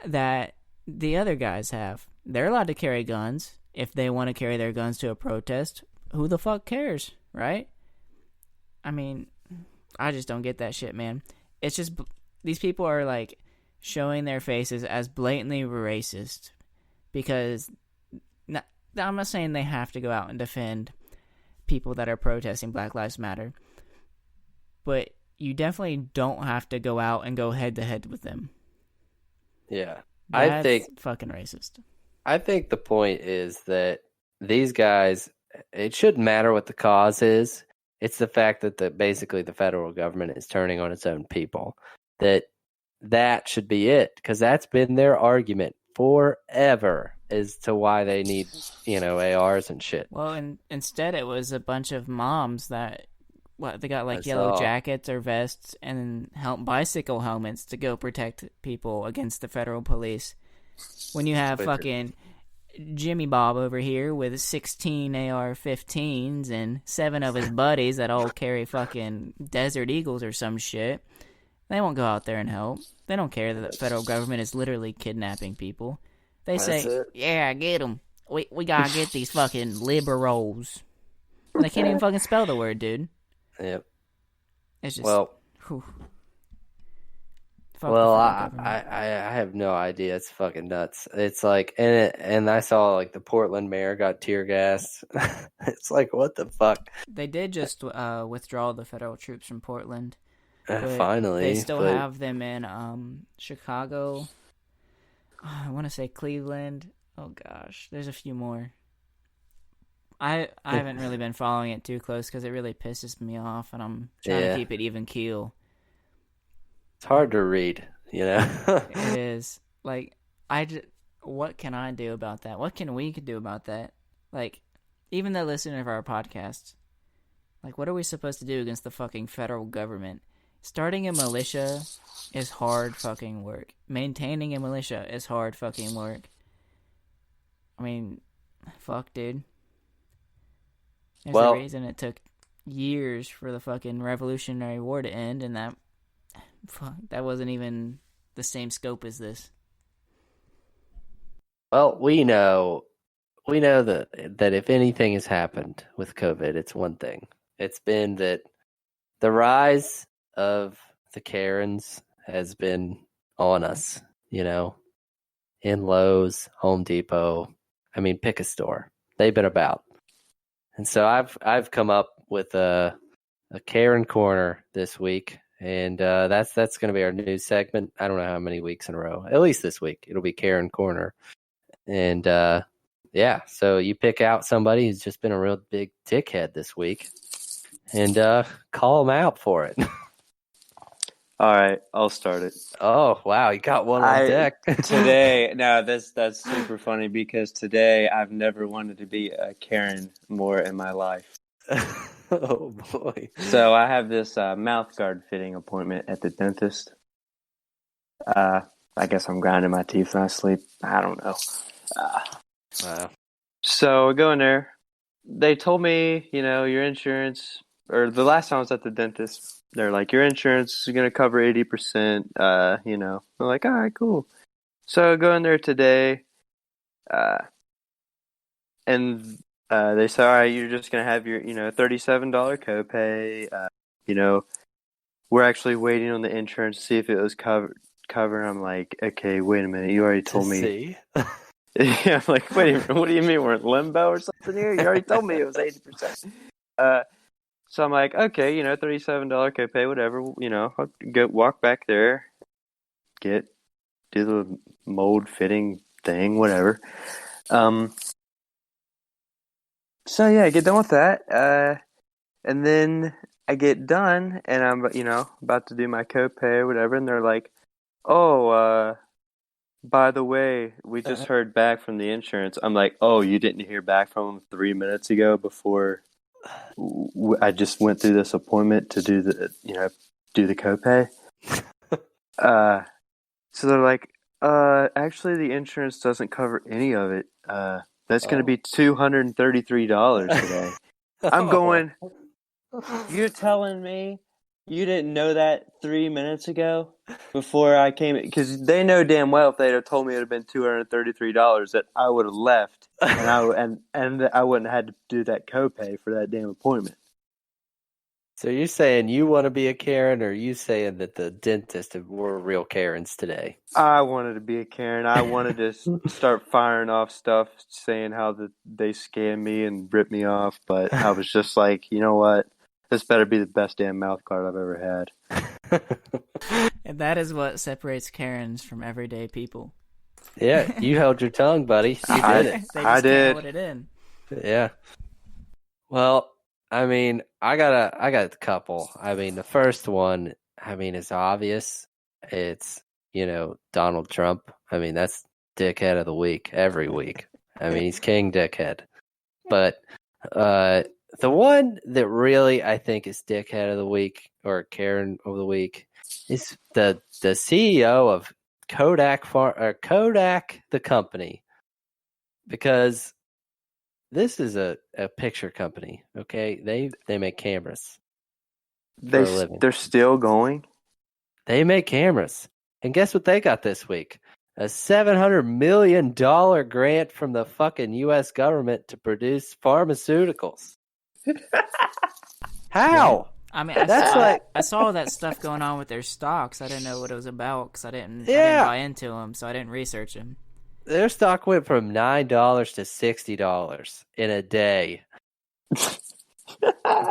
that the other guys have. They're allowed to carry guns. If they want to carry their guns to a protest, who the fuck cares, right? I mean, I just don't get that shit, man. It's just, these people are like showing their faces as blatantly racist because I'm not saying they have to go out and defend people that are protesting Black Lives Matter, but you definitely don't have to go out and go head to head with them. Yeah. That's I think fucking racist. I think the point is that these guys, it shouldn't matter what the cause is. It's the fact that basically the federal government is turning on its own people. That should be it, because that's been their argument forever as to why they need, ARs and shit. Well, and instead it was a bunch of moms that they got like yellow jackets or vests and bicycle helmets to go protect people against the federal police. When you have fucking Jimmy Bob over here with 16 AR-15s and 7 of his buddies that all carry fucking Desert Eagles or some shit, they won't go out there and help. They don't care that the federal government is literally kidnapping people. They say, yeah, get them. We gotta get these fucking liberals. And they can't even fucking spell the word, dude. Yep. It's just... Well, I have no idea. It's fucking nuts. It's like, and I saw like the Portland mayor got tear gassed. It's like, what the fuck? They did just withdraw the federal troops from Portland. Finally, they still have them in Chicago. I want to say Cleveland. Oh gosh, there's a few more. I haven't really been following it too close because it really pisses me off, and I'm trying to keep it even keel. It's hard to read, It is. Like, what can I do about that? What can we do about that? Like, even the listener of our podcast, like, what are we supposed to do against the fucking federal government? Starting a militia is hard fucking work. Maintaining a militia is hard fucking work. I mean, fuck, dude. There's a reason it took years for the fucking Revolutionary War to end, and that wasn't even the same scope as this. Well, we know that if anything has happened with COVID, it's one thing. It's been that the rise of the Karens has been on us, in Lowe's, Home Depot. I mean, pick a store. They've been about. And so I've come up with a Karen Corner this week, and that's going to be our new segment. I don't know how many weeks in a row. At least this week, it'll be Karen Corner. And so you pick out somebody who's just been a real big dickhead this week, and call them out for it. All right, I'll start it. Oh, wow, you got one on deck. Today, no, that's super funny because today I've never wanted to be a Karen more in my life. Oh, boy. So I have this mouth guard fitting appointment at the dentist. I guess I'm grinding my teeth when I sleep. I don't know. Wow. So I go in there. They told me, your insurance, or the last time I was at the dentist, they're like, your insurance is going to cover 80%, I'm like, all right, cool. So I go in there today, and they say, all right, you're just going to have your, $37 copay. We're actually waiting on the insurance to see if it was covered. I'm like, okay, wait a minute. You already told me. Yeah, I'm like, wait a minute. What do you mean? We're in limbo or something here? You already told me it was 80%. So I'm like, okay, $37 copay, whatever. I'll go walk back there, get do the mold fitting thing, whatever. Um, so yeah, I get done with that, and then I get done, and I'm about to do my copay or whatever, and they're like, oh, by the way, we just heard back from the insurance. I'm like, oh, you didn't hear back from them 3 minutes ago before I just went through this appointment to do the copay. Uh, so they're like, actually, the insurance doesn't cover any of it. That's going to be $233 today. I'm Oh. going, you're telling me you didn't know that 3 minutes ago before I came? Because they know damn well if they'd have told me it would have been $233 that I would have left, and I wouldn't have had to do that copay for that damn appointment. So you're saying you want to be a Karen, or you saying that the dentist were real Karens today? I wanted to be a Karen. I wanted to start firing off stuff saying how they scammed me and ripped me off, but I was just like, you know what? This better be the best damn mouth guard I've ever had. And that is what separates Karens from everyday people. Yeah, you held your tongue, buddy. You did it. They just I did. can't hold it in. Yeah. Well, I mean, I got a couple. I mean, the first one, I mean, it's obvious. It's, Donald Trump. I mean, that's dickhead of the week every week. I mean, he's king dickhead. But the one that really I think is dickhead of the week or Karen of the week is the CEO of Kodak the company, because this is a picture company, okay? They make cameras for a living. They're still going? They make cameras. And guess what they got this week? A $700 million grant from the fucking U.S. government to produce pharmaceuticals. How? I mean, That's I saw that stuff going on with their stocks. I didn't know what it was about because I didn't buy into them, so I didn't research them. Their stock went from $9 to $60 in a day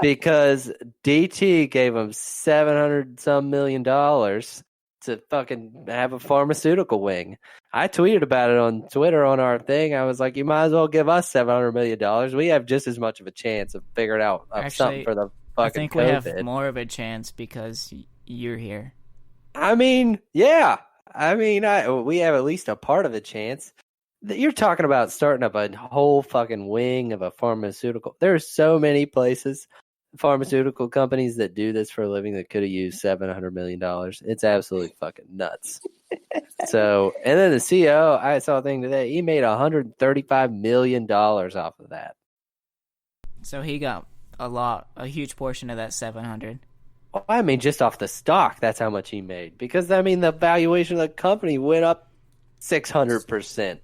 because DT gave them $700 million to fucking have a pharmaceutical wing. I tweeted about it on Twitter on our thing. I was like, you might as well give us $700 million. We have just as much of a chance of figuring out something for the fucking I think COVID. we have more of a chance because you're here. I mean, yeah. I mean, we have at least a part of a chance. You're talking about starting up a whole fucking wing of a pharmaceutical. There are so many places, pharmaceutical companies that do this for a living that could have used $700 million. It's absolutely fucking nuts. So, and then the CEO, I saw a thing today, he made $135 million off of that. So he got a huge portion of that 700. Well, I mean, just off the stock, that's how much he made. Because, I mean, the valuation of the company went up 600%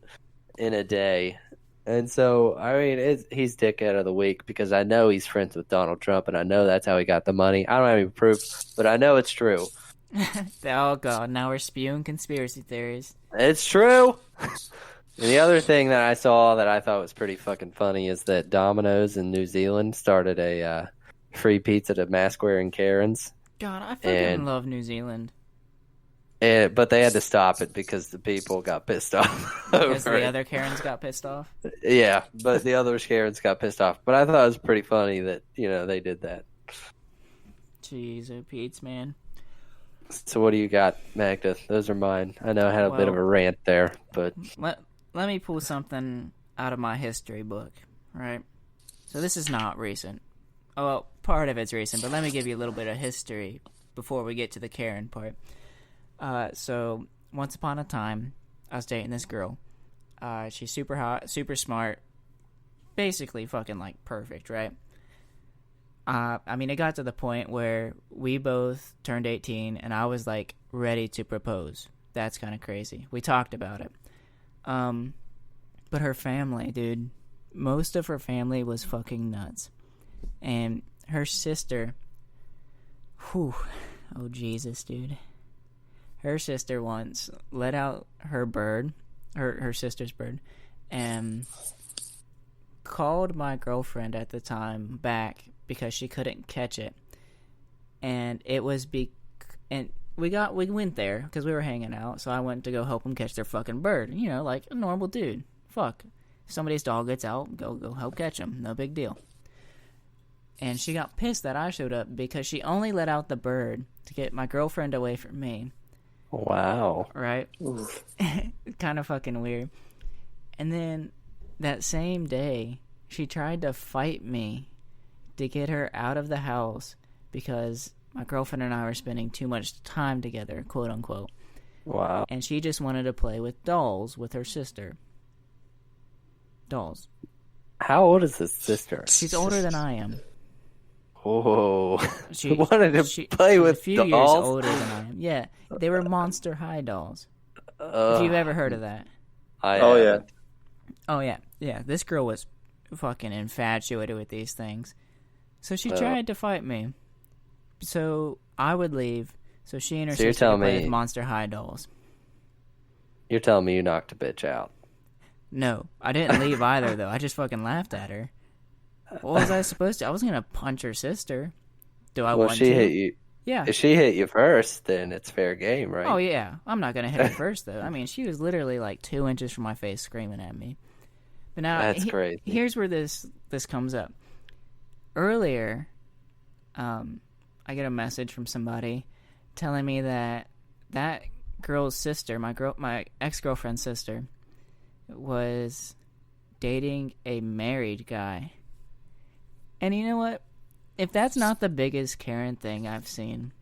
in a day. And so, I mean, he's dickhead of the week because I know he's friends with Donald Trump, and I know that's how he got the money. I don't have any proof, but I know it's true. Oh, God. Now we're spewing conspiracy theories. It's true. And the other thing that I saw that I thought was pretty fucking funny is that Domino's in New Zealand started a free pizza to mask-wearing Karens. God, I fucking love New Zealand. But they had to stop it because the people got pissed off. Because the other Karens got pissed off? Yeah, but the other Karens got pissed off. But I thought it was pretty funny that, they did that. Jeez, oh Pete's, man. So what do you got, Magda? Those are mine. I know I had a bit of a rant there, but... Let me pull something out of my history book, right? So this is not recent. Oh, well, part of it's recent, but let me give you a little bit of history before we get to the Karen part. So once upon a time, I was dating this girl. She's super hot, super smart, basically fucking like perfect, right? I mean, it got to the point where we both turned 18 and I was like ready to propose. That's kind of crazy. We talked about it. But her family, dude, most of her family was fucking nuts. And her sister, oh Jesus, dude. Her sister once let out her bird, her sister's bird, and called my girlfriend at the time back because she couldn't catch it. And it was and we went there because we were hanging out, so I went to go help them catch their fucking bird. You know, like a normal dude. Fuck. If somebody's dog gets out, go help catch them. No big deal. And she got pissed that I showed up because she only let out the bird to get my girlfriend away from me. Wow. Right? Kind of fucking weird. And then that same day, she tried to fight me to get her out of the house because my girlfriend and I were spending too much time together, quote unquote. Wow. And she just wanted to play with dolls with her sister. Dolls. How old is this sister? She's older than I am. Oh, She wanted to play with a few dolls? years older than I am. Yeah, they were Monster High dolls. If you've ever heard of that. Oh, yeah. haven't. Oh, yeah. Yeah, this girl was fucking infatuated with these things. So she tried to fight me. So I would leave. So she and her sister could play with Monster High dolls. You're telling me you knocked a bitch out? No, I didn't leave either, though. I just fucking laughed at her. What was I supposed to? I wasn't going to punch her sister. Do I want to? Well, she hit you. Yeah. If she hit you first, then it's fair game, right? Oh, yeah. I'm not going to hit her first, though. I mean, she was literally like 2 inches from my face screaming at me. But now, That's crazy. Here's where this comes up. Earlier, I get a message from somebody telling me that girl's sister, my ex-girlfriend's sister, was dating a married guy. And you know what? If that's not the biggest Karen thing I've seen,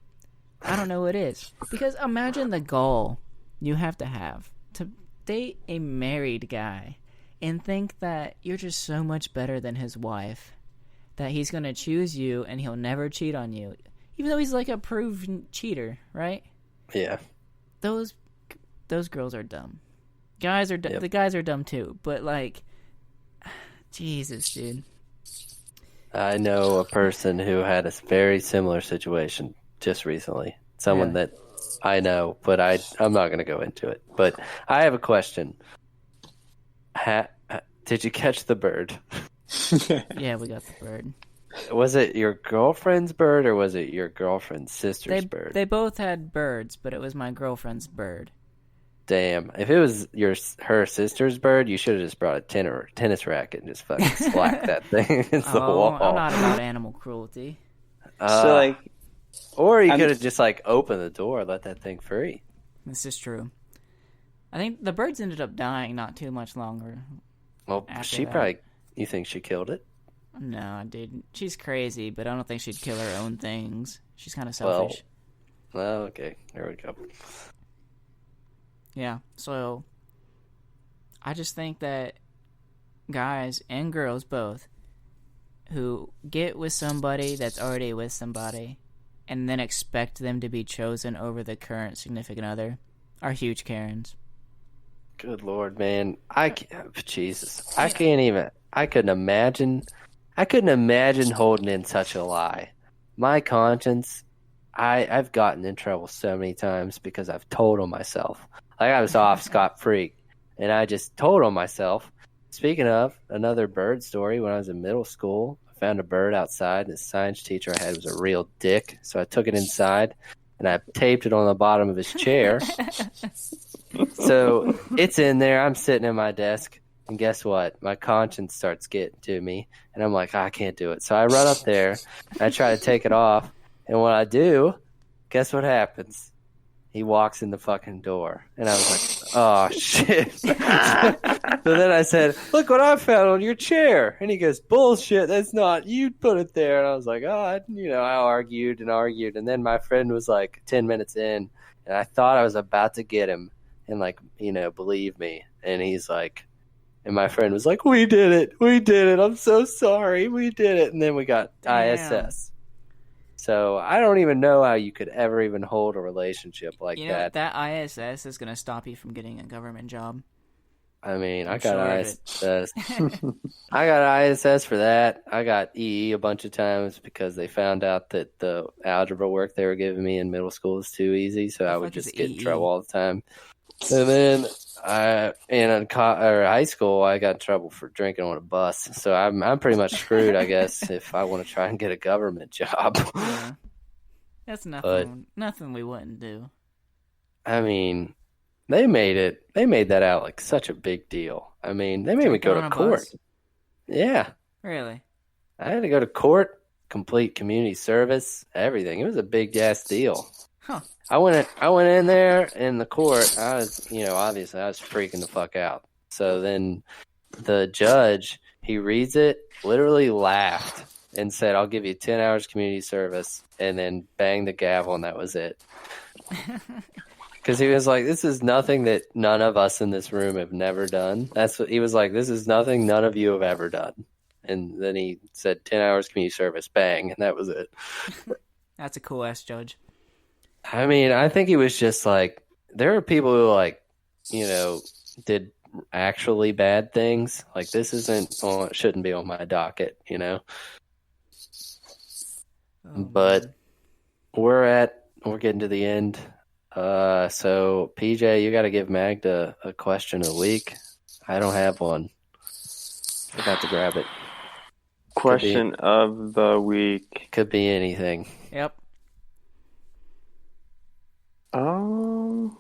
I don't know what is. Because imagine the goal you have to date a married guy and think that you're just so much better than his wife, that he's going to choose you and he'll never cheat on you. Even though he's like a proven cheater, right? Yeah. Those girls are dumb. Guys are Yep. The guys are dumb too, but like, Jesus, dude. I know a person who had a very similar situation just recently. Someone that I know, but I'm not going to go into it. But I have a question. Did you catch the bird? Yeah, we got the bird. Was it your girlfriend's bird or was it your girlfriend's sister's bird? They both had birds, but it was my girlfriend's bird. Damn. If it was her sister's bird, you should have just brought a tennis racket and just fucking slacked that thing against the wall. I'm not about animal cruelty. So, like... Or you could have just, like, opened the door and let that thing free. This is true. I think the birds ended up dying not too much longer. Well, you think she killed it? No, dude. She's crazy, but I don't think she'd kill her own things. She's kind of selfish. Well, okay. There we go. Yeah, so I just think that guys and girls both who get with somebody that's already with somebody and then expect them to be chosen over the current significant other are huge Karens. Good Lord, man. Jesus. I couldn't imagine holding in such a lie. My conscience, I've gotten in trouble so many times because I've told on myself. Like I was off scot-free, and I just told on myself. Speaking of, another bird story, when I was in middle school, I found a bird outside, and the science teacher I had was a real dick, so I took it inside, and I taped it on the bottom of his chair. So it's in there. I'm sitting at my desk, and guess what? My conscience starts getting to me, and I'm like, I can't do it. So I run up there, and I try to take it off, and when I do, guess what happens? He walks in the fucking door. And I was like, oh, shit. So then I said, look what I found on your chair. And he goes, bullshit, that's not, you put it there. And I was like, I argued. And then my friend was like 10 minutes in, and I thought I was about to get him and, like, believe me. And he's like, and my friend was like, we did it. I'm so sorry. We did it. And then we got ISS. So I don't even know how you could ever even hold a relationship like that. That ISS is going to stop you from getting a government job. I mean, I got ISS. I got ISS for that. I got EE a bunch of times because they found out that the algebra work they were giving me in middle school was too easy, so I would just get in trouble all the time. And then Or high school, I got in trouble for drinking on a bus, so I'm pretty much screwed, I guess, if I want to try and get a government job. Yeah, that's But nothing we wouldn't do. I mean, they made that out like such a big deal. I mean, they made me Drinking go to on a court. bus? Yeah, Really? I had to go to court, complete community service, everything. It was a big ass deal. Huh. I went in there in the court. I was, obviously I was freaking the fuck out. So then the judge, he reads it, literally laughed and said, "I'll give you 10 hours community service," and then banged the gavel, and that was it. Because he was like, "This is nothing that none of us in this room have never done." That's what he was like. "This is nothing none of you have ever done." And then he said, 10 hours community service, bang, and that was it. That's a cool ass judge. I mean, I think he was just like, there are people who did actually bad things. Like this shouldn't be on my docket. Oh, But man. we're getting to the end. So PJ, you got to give Magda a question a week. I don't have one. Forgot to grab it. Question of the week. Could be anything. Yep. Um,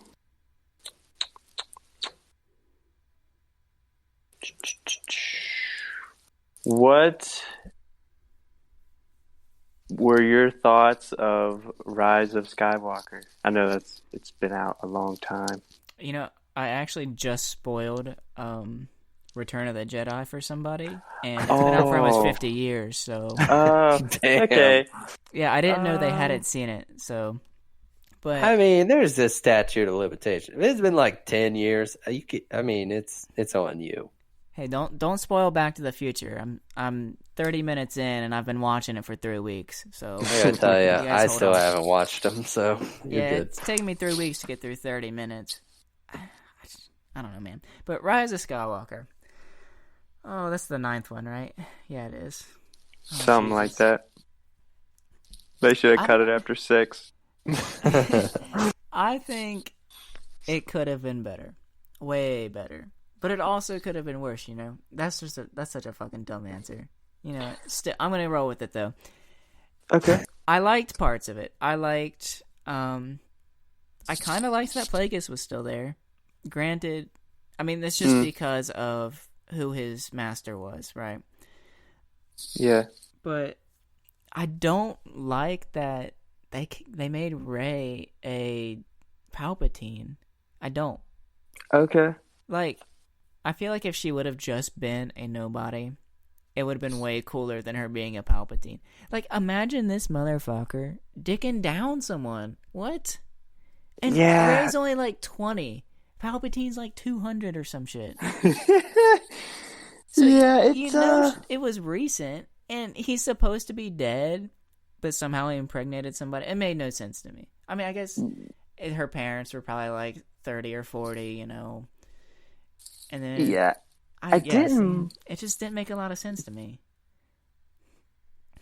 what were your thoughts of Rise of Skywalker? I know it's been out a long time. You know, I actually just spoiled Return of the Jedi for somebody, and it's been out for almost 50 years, so Damn. Okay. yeah, I didn't know they hadn't seen it, so but I mean, there's this statute of limitation. It's been like 10 years. It's on you. hey, don't spoil Back to the Future. I'm 30 minutes in and I've been watching it for 3 weeks. So I gotta tell you, guys I hold still on. haven't watched them, so you're Yeah, good. it's taken me 3 weeks to get through 30 minutes. I don't know, man. But Rise of Skywalker. Oh, that's the ninth one, right? Yeah, it is. Oh, Something like Jesus. that. They should have I cut it after 6. I think it could have been better, way better. But it also could have been worse. That's such a fucking dumb answer. I'm gonna roll with it though. Okay. I liked parts of it. I kind of liked that Plagueis was still there. Granted, I mean that's just because of who his master was, right? Yeah. But I don't like that they made Rey a Palpatine. I don't. Okay. Like, I feel like if she would have just been a nobody, it would have been way cooler than her being a Palpatine. Like, imagine this motherfucker dicking down someone. What? And Yeah. Rey's only like 20. Palpatine's like 200 or some shit. So, Yeah, it's it was recent, and he's supposed to be dead, but somehow he impregnated somebody. It made no sense to me. I mean, I guess her parents were probably like 30 or 40, and then yeah. I guess didn't. it just didn't make a lot of sense to me.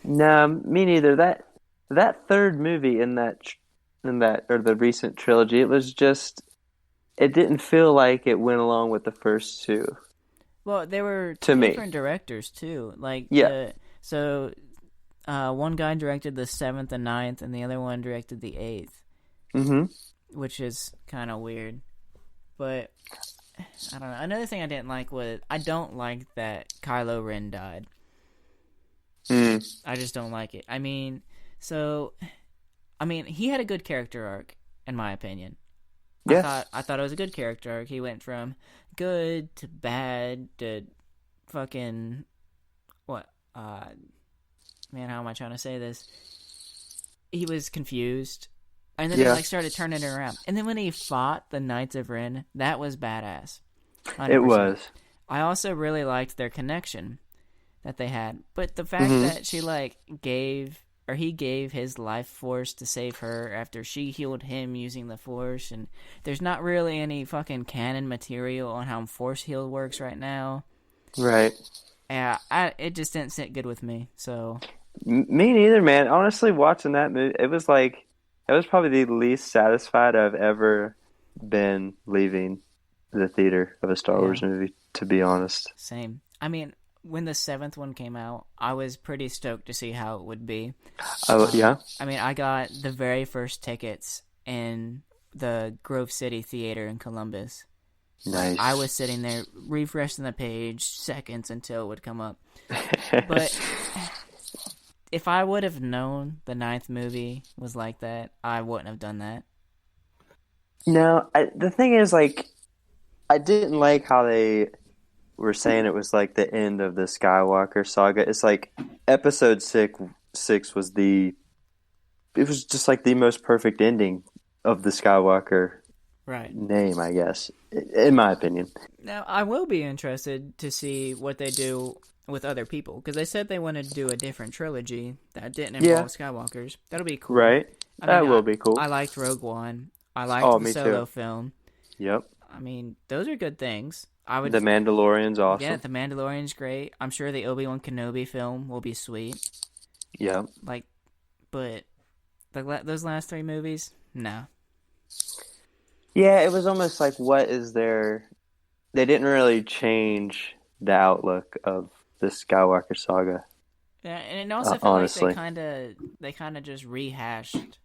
No, me neither. That third movie in that or the recent trilogy, it didn't feel like it went along with the first two Well, there were to two me. different directors too. Like Yeah. one guy directed the seventh and ninth, and the other one directed the eighth, Mm-hmm. which is kind of weird. But I don't know. Another thing I didn't like was I don't like that Kylo Ren died. I just don't like it. He had a good character arc, in my opinion. Yes. I thought it was a good character arc. He went from good to bad to fucking what? Man, how am I trying to say this? He was confused, and then they started turning it around. And then when he fought the Knights of Ren, that was badass. 100%. It was. I also really liked their connection that they had, but the fact that he gave his life force to save her after she healed him using the force, and there's not really any fucking canon material on how force heal works right now. Right. Yeah, it just didn't sit good with me. So Me neither, man. Honestly, watching that movie, it was probably the least satisfied I've ever been leaving the theater of a Star Wars Yeah. movie, to be honest. Same. I mean, when the seventh one came out, I was pretty stoked to see how it would be. Yeah, I mean, I got the very first tickets in the Grove City Theater in Columbus. Like, I was nice. sitting there refreshing the page seconds until it would come up. But if I would have known the ninth movie was like that, I wouldn't have done that. No, the thing is, like, I didn't like how they were saying it was like the end of the Skywalker saga. It's like episode six was it was just like the most perfect ending of the Skywalker Right. name, I guess, in my opinion. Now, I will be interested to see what they do with other people, because they said they wanted to do a different trilogy that didn't Yeah, involve Skywalkers. That'll be cool. right. I mean, That will be cool. I liked Rogue One. I liked Oh, the me too. Solo film. Yep. I mean, those are good things. I would, The Mandalorian's yeah, awesome. The Mandalorian's great. I'm sure the Obi-Wan Kenobi film will be sweet. Yep. Like, but those last three movies, no. Yeah, it was almost like, what is there? They didn't really change the outlook of the Skywalker saga, Yeah, and it also felt like honestly. they kind of just rehashed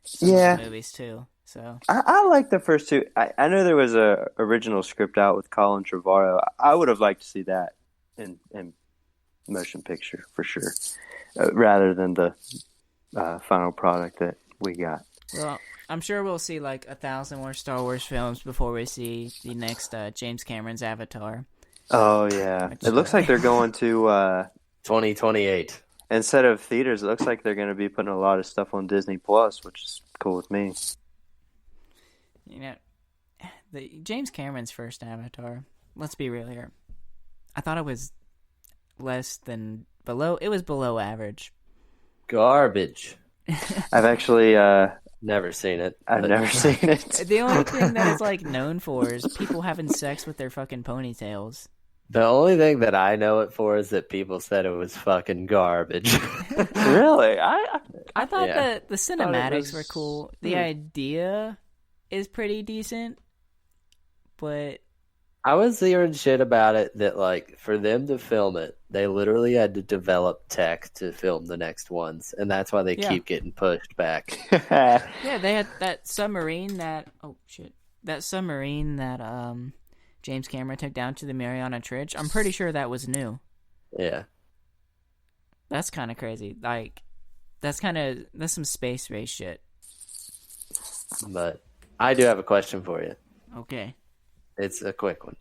some of Yeah, the movies too. So I like the first two. I know there was a original script out with Colin Trevorrow. I would have liked to see that in motion picture for sure, rather than the final product that we got. well, I'm sure we'll see like 1,000 more Star Wars films before we see the next James Cameron's Avatar. Oh yeah, Which, it looks like they're going to 2028. instead of theaters. It looks like they're going to be putting a lot of stuff on Disney Plus, which is cool with me. you know, the James Cameron's first Avatar. Let's be real here. I thought it was less than below. It was below average. Garbage. I've actually Never seen it. I've but- never seen it. The only thing that it's like known for is people having sex with their fucking ponytails. The only thing that I know it for is that people said it was fucking garbage. Really? I thought Yeah. that the cinematics was- were cool. The idea is pretty decent, but I was hearing shit about it that, like, for them to film it, they literally had to develop tech to film the next ones, and that's why they Yeah. keep getting pushed back. yeah, they had that submarine that James Cameron took down to the Mariana Trench. I'm pretty sure that was new. Yeah. That's kind of crazy. Like, that's some space race shit. But I do have a question for you. Okay. It's a quick one.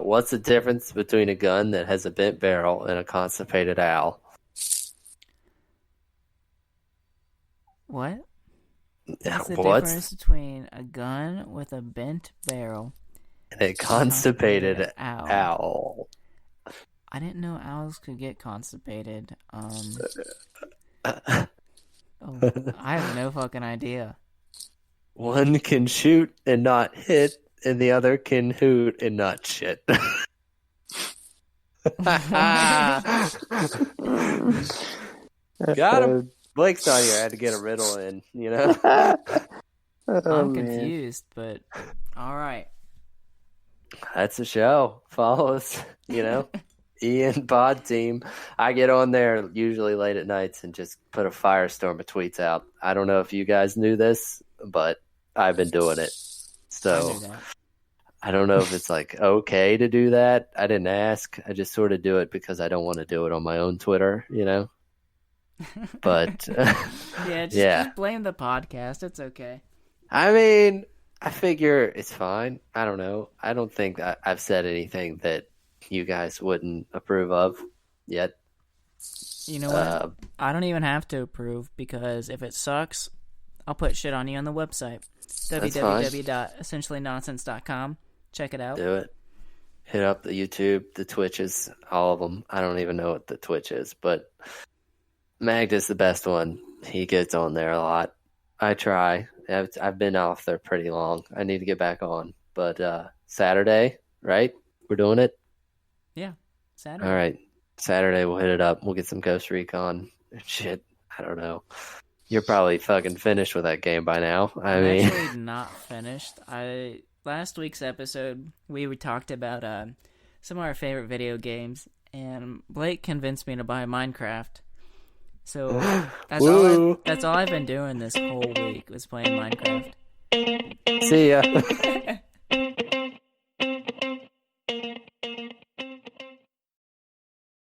What's the difference between a gun that has a bent barrel and a constipated owl? What? What's the What's difference between a gun with a bent barrel? a constipated owl? owl? I didn't know owls could get constipated. Oh, I have no fucking idea. One can shoot and not hit, and the other can hoot and not shit. Got him. Blake's not here. I had to get a riddle in, you know? I'm confused, but all right. That's the show. Follow us, you know? Ian Pod Team. I get on there usually late at nights and just put a firestorm of tweets out. I don't know if you guys knew this, but I've been doing it. I So knew that. I don't know if it's like okay to do that. I didn't ask. I just sort of do it because I don't want to do it on my own Twitter, you know? But Just blame the podcast. It's okay. I mean, I figure it's fine. I don't know. I don't think I've said anything that you guys wouldn't approve of yet. You know what? I don't even have to approve, because if it sucks, I'll put shit on you on the website. That's fine. www.essentiallynonsense.com. Check it out. Do it. Hit up the YouTube, the Twitches, all of them. I don't even know what the Twitch is, but Magda's the best one. He gets on there a lot. I try. I've been off there pretty long. I need to get back on. But Saturday, right? We're doing it? Yeah, Saturday. All right. Saturday, we'll hit it up. We'll get some Ghost Recon. Shit, I don't know. You're probably fucking finished with that game by now. I I'm mean, actually not finished. I last week's episode, we talked about some of our favorite video games, and Blake convinced me to buy Minecraft. So that's all I've been doing this whole week was playing Minecraft. See ya.